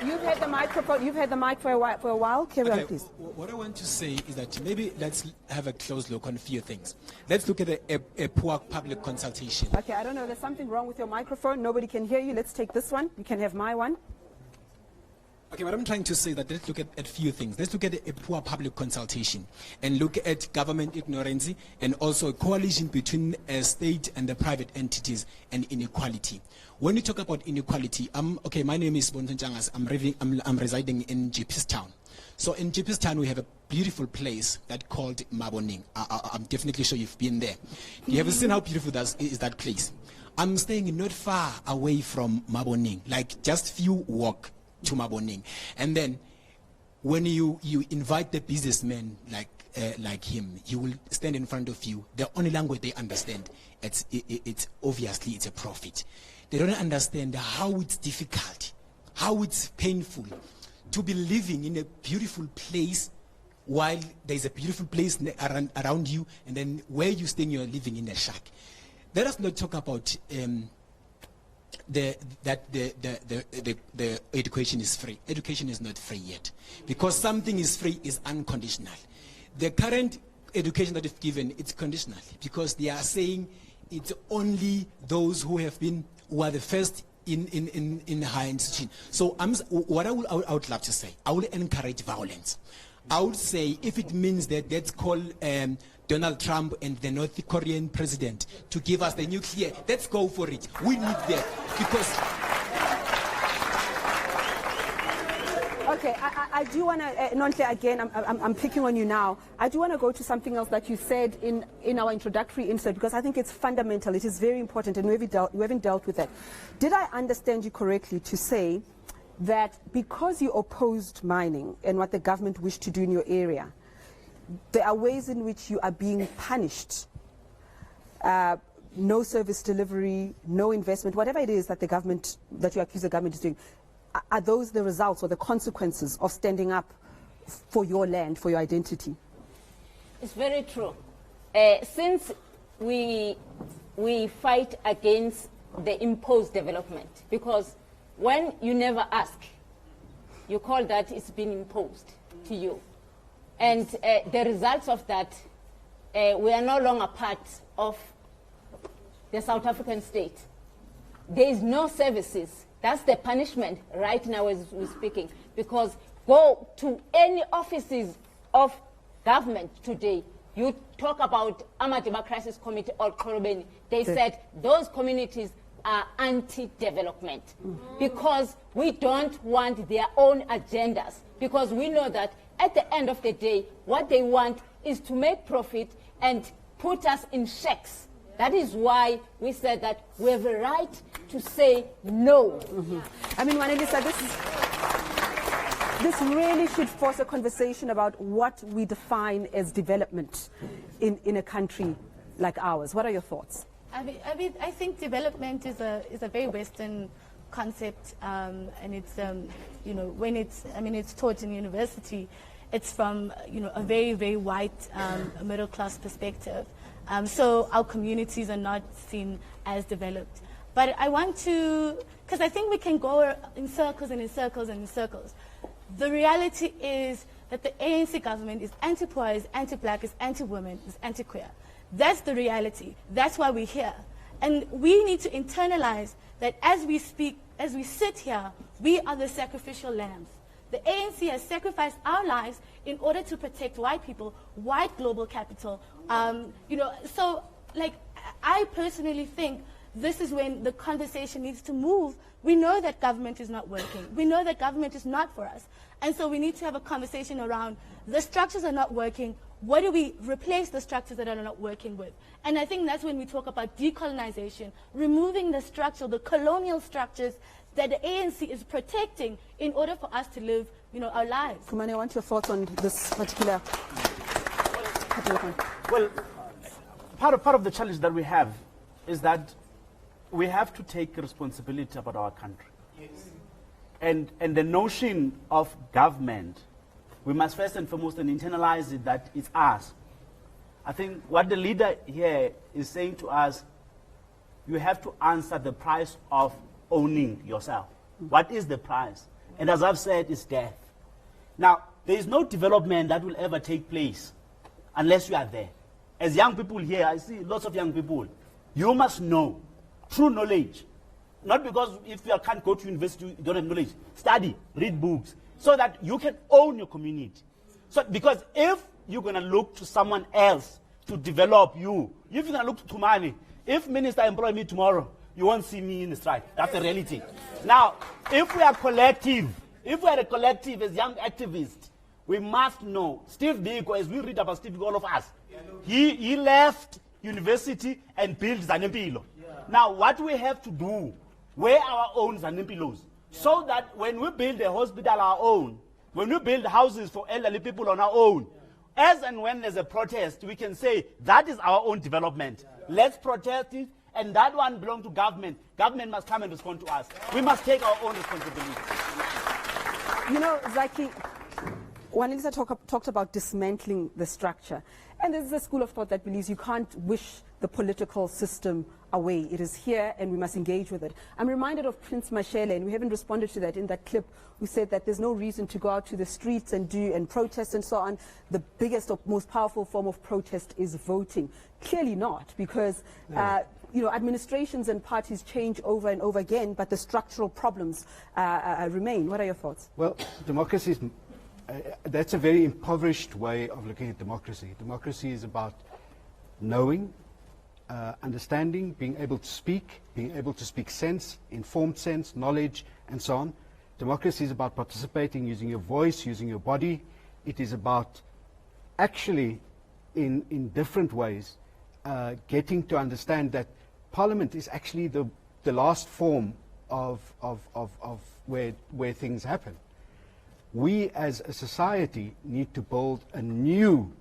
You've had the microphone. You've had the mic for a while. Carry on, please. What I want to say is that maybe let's have a close look on a few things. Let's look at a poor public consultation. Okay, I don't know. There's something wrong with your microphone. Nobody can hear you. Let's take this one. You can have my one. Okay, what I'm trying to say is that let's look at a few things. Let's look at a poor public consultation and look at government ignorance and also a coalition between a state and the private entities and inequality. When you talk about inequality, okay, my name is Bonton Jangas. I'm residing in Jeepistown. So in Jeepistown, we have a beautiful place that's called Maboning. I'm definitely sure you've been there. You have seen how beautiful is that place. I'm staying not far away from Maboning, like just few walk to Maboning. And then when you invite the businessman like him, he will stand in front of you. The only language they understand, it's obviously it's a profit. They don't understand how it's difficult, how it's painful to be living in a beautiful place while there's a beautiful place around you, and then where you're staying, you're living in a shack. Let us not talk about the education is free. Education is not free yet. Because something is free is unconditional. The current education that is given, it's conditional. Because they are saying it's only those who are the first in higher institution. So what I would love to say, I will encourage violence. I would say if it means that let's call Donald Trump and the North Korean president to give us the nuclear, let's go for it. We need that because... Okay, I do want to, Nonhle, again, I'm picking on you now. I do want to go to something else that you said in our introductory insert, because I think it's fundamental. It is very important, and we haven't dealt with that. Did I understand you correctly to say that because you opposed mining and what the government wished to do in your area, there are ways in which you are being punished? No service delivery, no investment, whatever it is that that you accuse the government is doing. Are those the results or the consequences of standing up for your land, for your identity? It's very true. Since we fight against the imposed development, because when you never ask, you call that it's been imposed to you. And the results of that, we are no longer part of the South African state. There is no services. That's the punishment right now as we're speaking. Because go to any offices of government today, you talk about Amadima Crisis Committee or Korobeni, they said those communities are anti-development because we don't want their own agendas, because we know that at the end of the day, what they want is to make profit and put us in shacks. That is why we said that we have a right to say no. I mean, Wanelisa, this really should force a conversation about what we define as development in a country like ours. What are your thoughts? I think development is a very Western concept, and it's when it's taught in university, it's from a very, very white middle class perspective. So our communities are not seen as developed. But I want to, because I think we can go in circles and in circles and in circles. The reality is that the ANC government is anti-poor, is anti-black, is anti-women, is anti-queer. That's the reality. That's why we're here. And we need to internalize that as we speak, as we sit here, we are the sacrificial lambs. The ANC has sacrificed our lives in order to protect white people, white global capital. So I personally think this is when the conversation needs to move. We know that government is not working. We know that government is not for us. And so we need to have a conversation around the structures are not working. What do we replace the structures that are not working with? And I think that's when we talk about decolonization, removing the structure, the colonial structures that the ANC is protecting in order for us to live, our lives. Kumani, I want your thoughts on this particular point. Well, part of the challenge that we have is that we have to take responsibility about our country. Yes. And the notion of government, we must first and foremost internalize it that it's us. I think what the leader here is saying to us, you have to answer the price of owning yourself. What is the price? And as I've said, it's death. Now, there is no development that will ever take place unless you are there. As young people here, I see lots of young people. You must know, true knowledge. Not because if you can't go to university, you don't have knowledge. Study, read books, so that you can own your community. So, because if you're going to look to someone else to develop you, if you're going to look to money, if minister employ me tomorrow, you won't see me in the strike. That's the reality. Now, if we are collective, if we are a collective as young activists, we must know. Steve Biko, as we read about Steve Biko, all of us, he left university and built Zanempilo. Now, what we have to do, wear our own Zanempilos, so that when we build a hospital our own, when we build houses for elderly people on our own, as and when there's a protest, we can say that is our own development. Let's protest it, and that one belongs to government. Government must come and respond to us. We must take our own responsibility. Zaki, Wanelisa talked about dismantling the structure. And there's a school of thought that believes you can't wish the political system away. It is here and we must engage with it. I'm reminded of Prince Mashele, and we haven't responded to that in that clip. We said that there's no reason to go out to the streets and protest and so on. The biggest or most powerful form of protest is voting. Clearly not, because administrations and parties change over and over again, but the structural problems remain. What are your thoughts? Well, democracy is that's a very impoverished way of looking at democracy. Democracy is about knowing, understanding, being able to speak sense, informed sense, knowledge, and so on. Democracy is about participating, using your voice, using your body. It is about actually, in different ways, getting to understand that Parliament is actually the last form of where things happen. We as a society need to build a new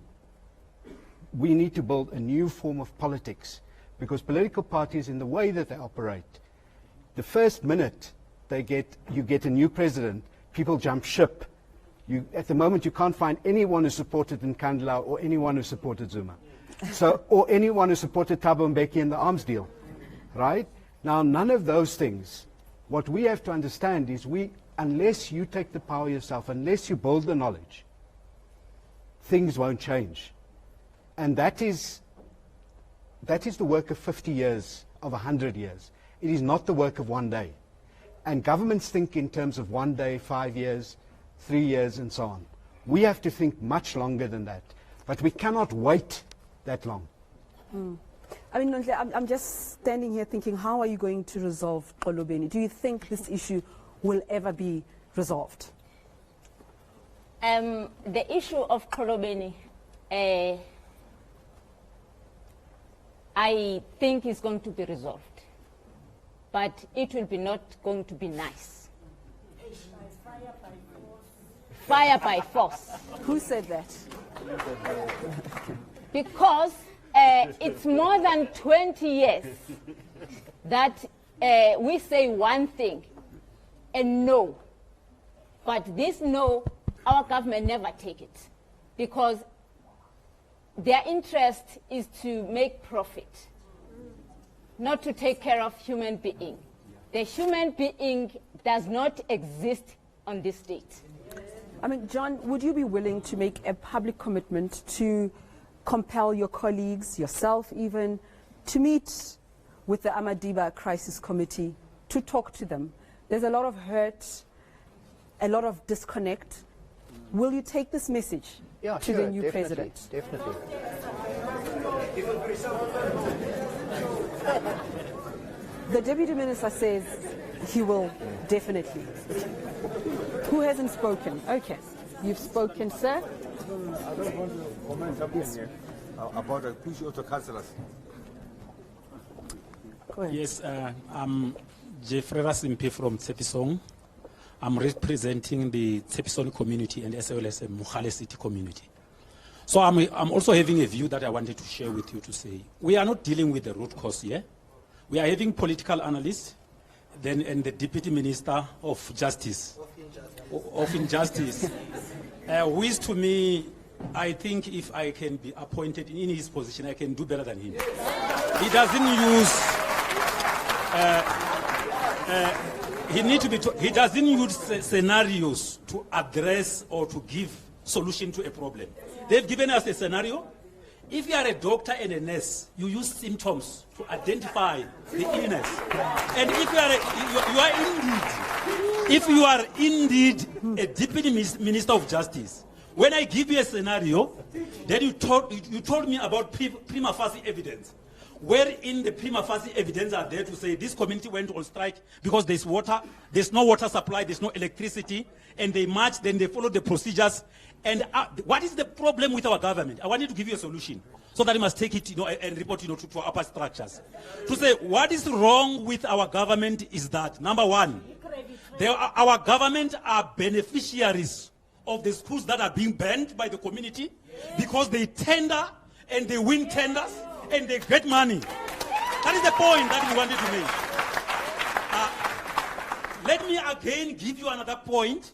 form of politics, because political parties, in the way that they operate, the first minute you get a new president, people jump ship. At the moment you can't find anyone who supported Nkandla or anyone who supported Zuma. Or anyone who supported Thabo Mbeki in the arms deal. Right? Now, none of those things. What we have to understand is unless you take the power yourself, unless you build the knowledge, things won't change. And that is the work of 50 years of 100 years. It is not the work of one day. And governments think in terms of 1 day, 5 years, 3 years, and so on. We have to think much longer than that. But we cannot wait that long. I mean, I'm just standing here thinking, how are you going to resolve Xolobeni? Do you think this issue will ever be resolved? The issue of Xolobeni, I think is going to be resolved. But it will be not going to be nice. Fire by force. Who said that? Because it's more than 20 years that we say one thing and no. But this no, our government never take it. Because their interest is to make profit, not to take care of human being. The human being does not exist on this state. I mean, John, would you be willing to make a public commitment to compel your colleagues, yourself even, to meet with the Amadiba Crisis Committee, to talk to them? There's a lot of hurt, a lot of disconnect. Will you take this message to the new president? Definitely. The Deputy Minister says he will definitely. Who hasn't spoken? Okay. You've spoken, sir. I don't want to comment something here about the push auto councillors. Yes, I'm Jeffrey Rasimpi from Tsepisong. I'm representing the Tsepisong community and as well as the Mukhale City community. So I'm also having a view that I wanted to share with you to say, we are not dealing with the root cause here. We are having political analysts and the Deputy Minister of Justice, of Injustice, who is to me, I think if I can be appointed in his position, I can do better than him. He doesn't use, he doesn't use scenarios to address or to give solution to a problem. They've given us a scenario. If you are a doctor and a nurse, you use symptoms to identify the illness. And if you are indeed a Deputy Minister of Justice, when I give you a scenario, then you told me about prima facie evidence, wherein the prima facie evidence are there to say this community went on strike because there's no water supply, there's no electricity, and they march, then they follow the procedures. And what is the problem with our government? I wanted to give you a solution so that you must take it, and report, to upper structures. To say what is wrong with our government is that, number one, our government are beneficiaries of the schools that are being banned by the community because they tender and they win tenders and they get money. That is the point that we wanted to make. Let me again give you another point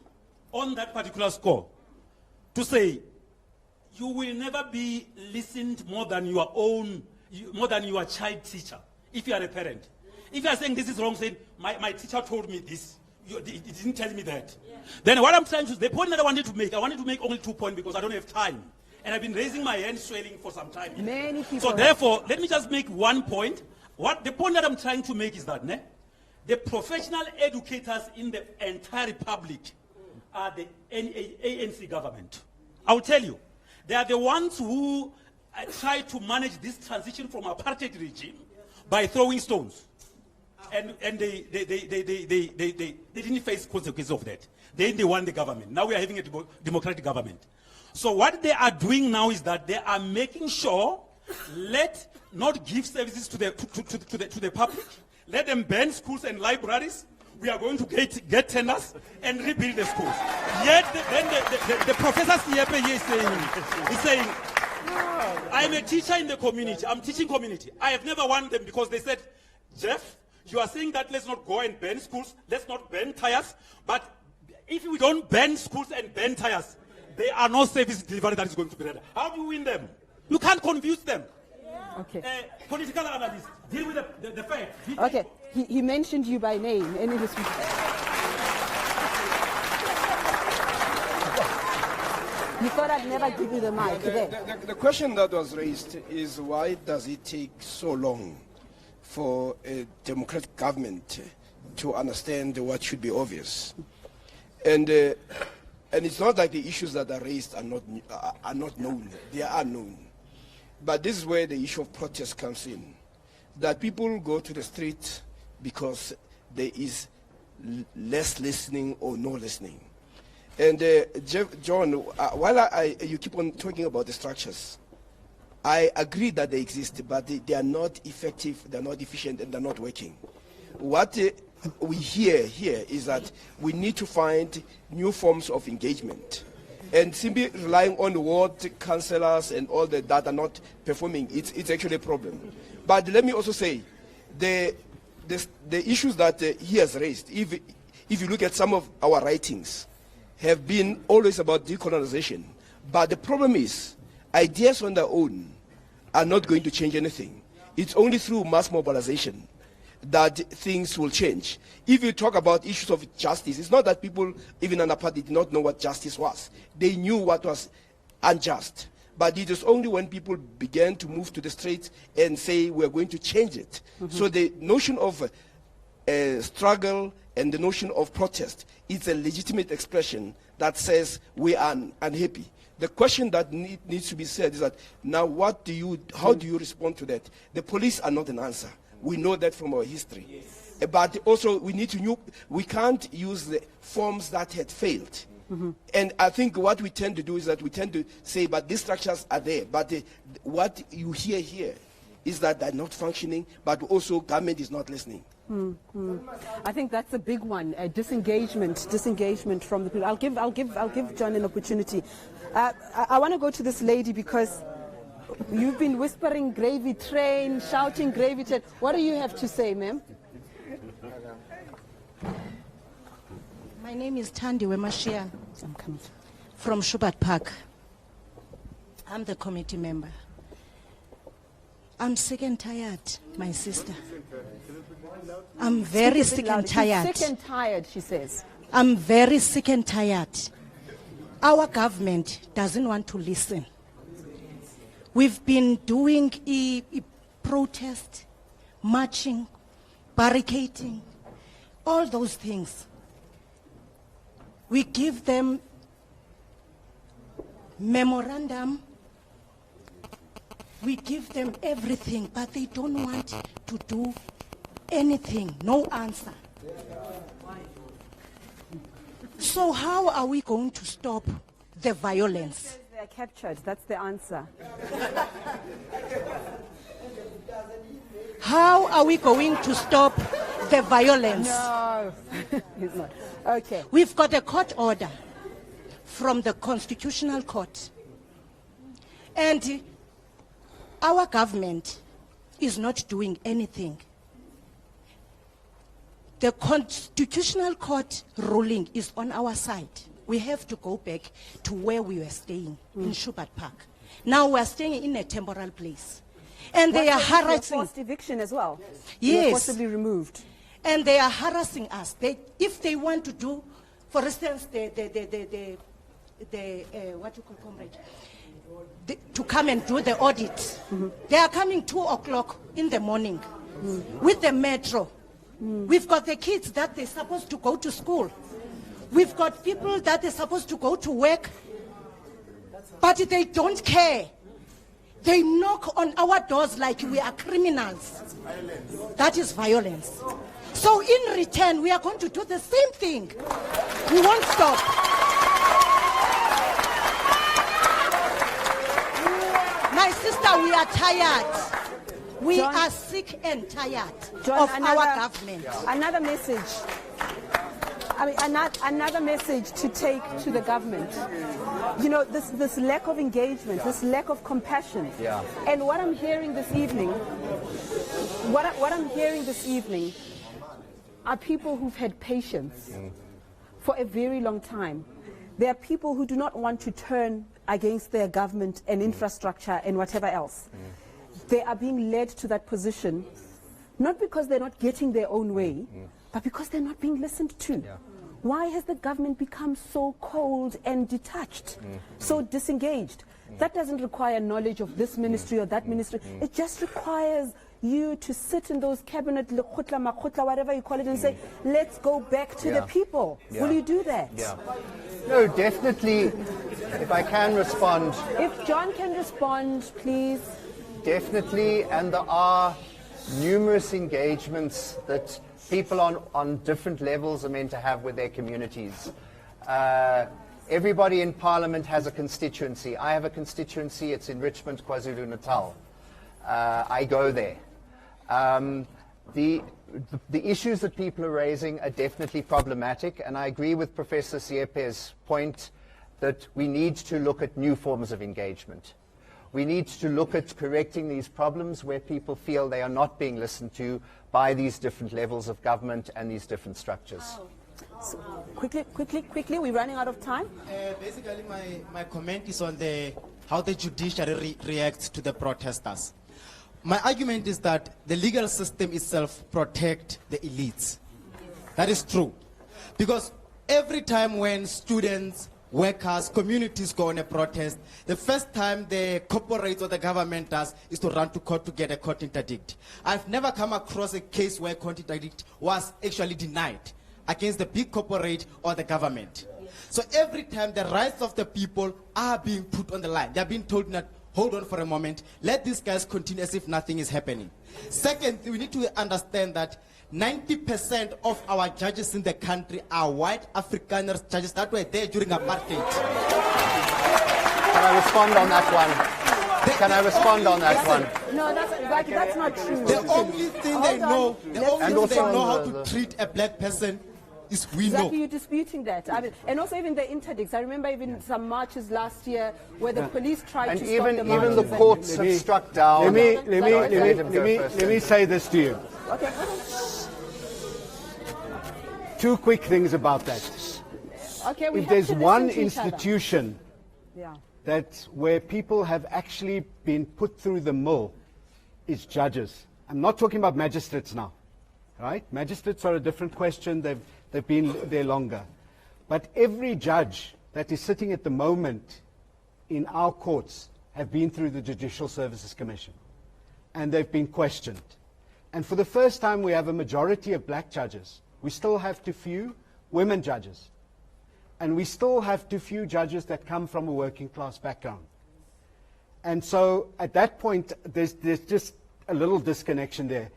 on that particular score. To say, you will never be listened more than your child teacher, if you are a parent. If you are saying this is wrong, saying, my teacher told me this, he didn't tell me that. Yeah. Then what I'm trying to, the point that I wanted to make only 2 points because I don't have time. And I've been raising my hand swelling for some time. Many people. So therefore, let me just make 1 point. The point that I'm trying to make is that the professional educators in the entire republic are the ANC government. I will tell you, they are the ones who try to manage this transition from apartheid regime by throwing stones. And they didn't face consequences of that. They won the government. Now we are having a democratic government. So what they are doing now is that they are making sure, let not give services to the public, let them ban schools and libraries. We are going to get tenders and rebuild the schools. Yet the Professor Siepe here is saying, I'm a teacher in the community. I'm teaching community. I have never won them because they said, Jeff, you are saying that let's not go and ban schools, let's not ban tires. But if we don't ban schools and ban tires, there are no service delivery that is going to be ready. How do you win them? You can't confuse them. Okay. Political analysts, deal with the facts. Okay. He mentioned you by name. You thought I'd never give you the mic. The question that was raised is why does it take so long for a democratic government to understand what should be obvious. And it's not like the issues that are raised are not known. They are known. But this is where the issue of protest comes in. That people go to the street because there is less listening or no listening. And John, while you keep on talking about the structures, I agree that they exist, but they are not effective, they're not efficient, and they're not working. What we hear here is that we need to find new forms of engagement. And simply relying on ward councillors and all that are not performing, it's actually a problem. But let me also say, the issues that he has raised, if you look at some of our writings, have been always about decolonization. But the problem is, ideas on their own are not going to change anything. It's only through mass mobilization that things will change. If you talk about issues of justice, it's not that people, even under apartheid, did not know what justice was. They knew what was unjust. But it was only when people began to move to the streets and say, we're going to change it. So the notion of struggle and the notion of protest is a legitimate expression that says we are unhappy. The question that needs to be said is that now how do you respond to that? The police are not an answer. We know that from our history. Yes. But also we can't use the forms that had failed. And I think what we tend to do is that we tend to say, but these structures are there. But what you hear here is that they're not functioning, but also government is not listening. I think that's a big one. Disengagement from the people. I'll give John an opportunity. I want to go to this lady because you've been whispering gravy train, shouting gravy train. What do you have to say, ma'am? My name is Thandi Wemashia from Schubert Park. I'm the committee member. I'm sick and tired, my sister. I'm very sick and tired. Sick and tired, she says. I'm very sick and tired. Our government doesn't want to listen. We've been doing a protest, marching, barricading, all those things. We give them memorandum, we give them everything, but they don't want to do anything, no answer. So how are we going to stop the violence? They're captured, that's the answer. How are we going to stop the violence? No, it's not. Okay. We've got a court order from the Constitutional Court. And our government is not doing anything. The Constitutional Court ruling is on our side. We have to go back to where we were staying, in Schubert Park. Now we're staying in a temporal place. And they are harassing. Forced eviction as well. Yes. You're forcibly removed. And they are harassing us. If they want to do, for instance, what you call comrade, to come and do the audit, they are coming 2 o'clock in the morning with the metro. We've got the kids that they're supposed to go to school. We've got people that are supposed to go to work, but they don't care. They knock on our doors like we are criminals. That is violence. So in return, we are going to do the same thing. We won't stop. My sister, we are tired. We are sick and tired of our government. Another message. Another message to take to the government. You know, this lack of engagement, this lack of compassion. Yeah. And what I'm hearing this evening, are people who've had patience for a very long time. There are people who do not want to turn against their government and infrastructure and whatever else. They are being led to that position, not because they're not getting their own way, but because they're not being listened to. Yeah. Why has the government become so cold and detached, so disengaged? That doesn't require knowledge of this ministry or that ministry. It just requires you to sit in those cabinet, whatever you call it, and say, let's go back to the people. Will you do that? Yeah. No, definitely. If I can respond. If John can respond, please. Definitely, and there are numerous engagements that people on different levels are meant to have with their communities. Everybody in Parliament has a constituency. I have a constituency, it's in Richmond, KwaZulu-Natal. I go there. The issues that people are raising are definitely problematic, and I agree with Professor Siepe's point that we need to look at new forms of engagement. We need to look at correcting these problems where people feel they are not being listened to by these different levels of government and these different structures. So, quickly, we're running out of time. Basically, my comment is on how the judiciary reacts to the protesters. My argument is that the legal system itself protects the elites. That is true. Because every time when students, workers, communities go on a protest, the first time the corporates or the government does is to run to court to get a court interdict. I've never come across a case where court interdict was actually denied against the big corporate or the government. So every time the rights of the people are being put on the line, they're being told that, hold on for a moment, let these guys continue as if nothing is happening. Second, we need to understand that 90% of our judges in the country are white Afrikaners judges that were there during apartheid. Can I respond on that one? Can I respond on that one? No, that's not true. The only thing they know, how to treat a black person is we know. Exactly, you're disputing that. I mean, and also even the interdicts. I remember even some marches last year where the police tried to stop the marches. Even the courts have struck down. Let me say this to you. Okay. Two quick things about that. Okay, if there's one institution that where people have actually been put through the mill, is judges. I'm not talking about magistrates now, right? Magistrates are a different question. They've been there longer. But every judge that is sitting at the moment in our courts have been through the Judicial Services Commission, and they've been questioned. And for the first time, we have a majority of black judges. We still have too few women judges. And we still have too few judges that come from a working class background. And so at that point, there's just a little disconnection there.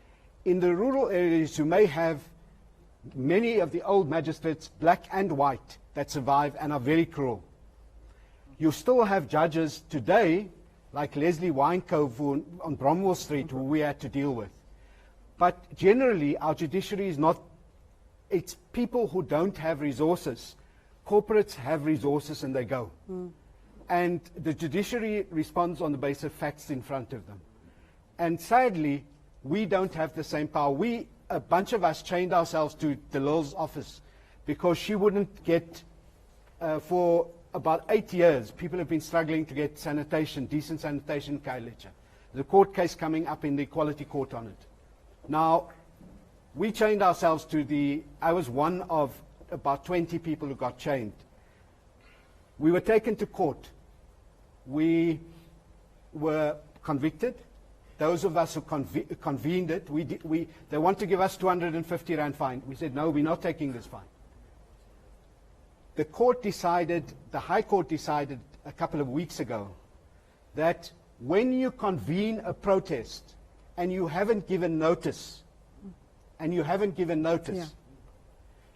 In the rural areas, you may have many of the old magistrates, black and white, that survive and are very cruel. You still have judges today, like Leslie Wynekove on Bromwell Street, who we had to deal with. But generally, our judiciary is not, it's people who don't have resources. Corporates have resources and they go. And the judiciary responds on the basis of facts in front of them. And sadly, we don't have the same power. A bunch of us chained ourselves to Delil's office because she wouldn't get, for about 8 years, people have been struggling to get sanitation, decent sanitation in Khayelitsha. There's a court case coming up in the Equality Court on it. Now, we chained ourselves to I was one of about 20 people who got chained. We were taken to court. We were convicted. Those of us who convened it, they want to give us 250 rand fine. We said, no, we're not taking this fine. The High Court decided a couple of weeks ago that when you convene a protest and you haven't given notice,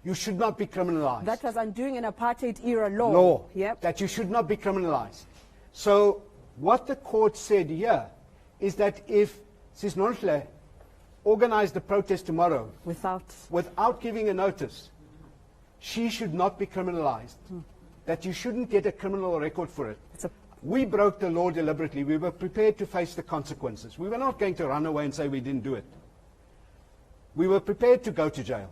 you should not be criminalized. That was undoing an apartheid-era law. Yep. That you should not be criminalized. So what the court said here is that if Sis Nonhle organized the protest tomorrow without giving a notice, she should not be criminalized. That you shouldn't get a criminal record for it. We broke the law deliberately. We were prepared to face the consequences. We were not going to run away and say we didn't do it. We were prepared to go to jail.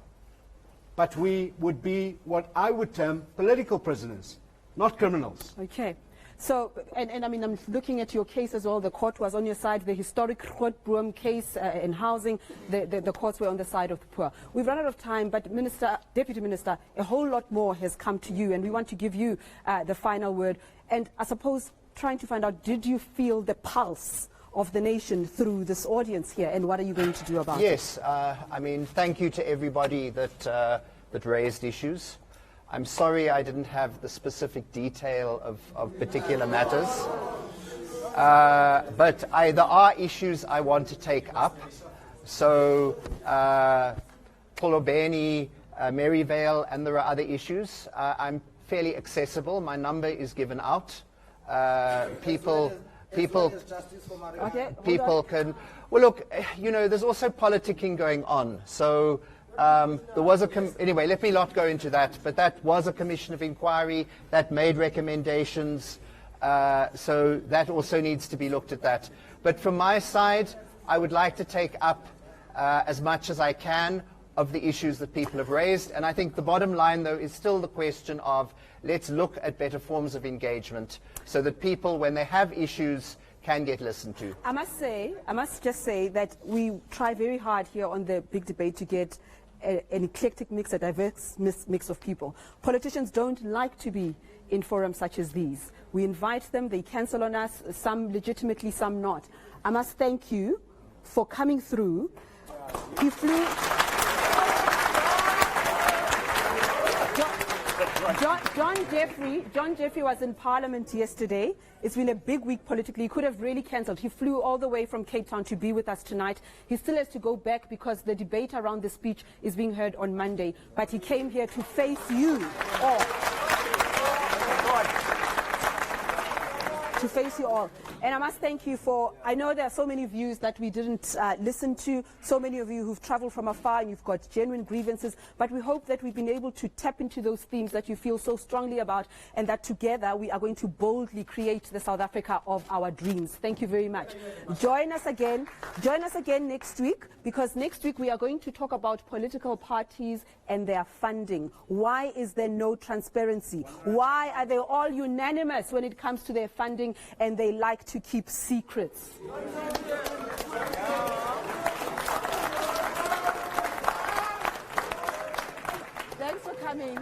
But we would be what I would term political prisoners, not criminals. Okay. So, and I mean, I'm looking at your case as well. The court was on your side. The historic Grootboom case in housing, the courts were on the side of the poor. We've run out of time, but Deputy Minister, a whole lot more has come to you, and we want to give you the final word. And I suppose trying to find out, did you feel the pulse of the nation through this audience here, and what are you going to do about it? Yes, I mean, thank you to everybody that raised issues. I'm sorry I didn't have the specific detail of particular matters. But there are issues I want to take up. So, Polobeni, Maryvale, and there are other issues. I'm fairly accessible. My number is given out. People can... Well, look, you know, there's also politicking going on. So there was anyway, let me not go into that, but that was a commission of inquiry that made recommendations. So that also needs to be looked at that. But from my side, I would like to take up as much as I can of the issues that people have raised. And I think the bottom line, though, is still the question of let's look at better forms of engagement so that people, when they have issues, can get listened to. I must just say that we try very hard here on the Big Debate to get an eclectic mix, a diverse mix of people. Politicians don't like to be in forums such as these. We invite them, they cancel on us, some legitimately, some not. I must thank you for coming through. He flew... John Jeffrey was in Parliament yesterday. It's been a big week politically. He could have really cancelled. He flew all the way from Cape Town to be with us tonight. He still has to go back because the debate around the speech is being heard on Monday. But he came here to face you all. To face you all. And I must thank you for, I know there are so many views that we didn't listen to, so many of you who've traveled from afar and you've got genuine grievances, but we hope that we've been able to tap into those themes that you feel so strongly about, and that together we are going to boldly create the South Africa of our dreams. Thank you very much. Join us again next week, because next week we are going to talk about political parties and their funding. Why is there no transparency? Why are they all unanimous when it comes to their funding, and they like to keep secrets? Thanks for coming.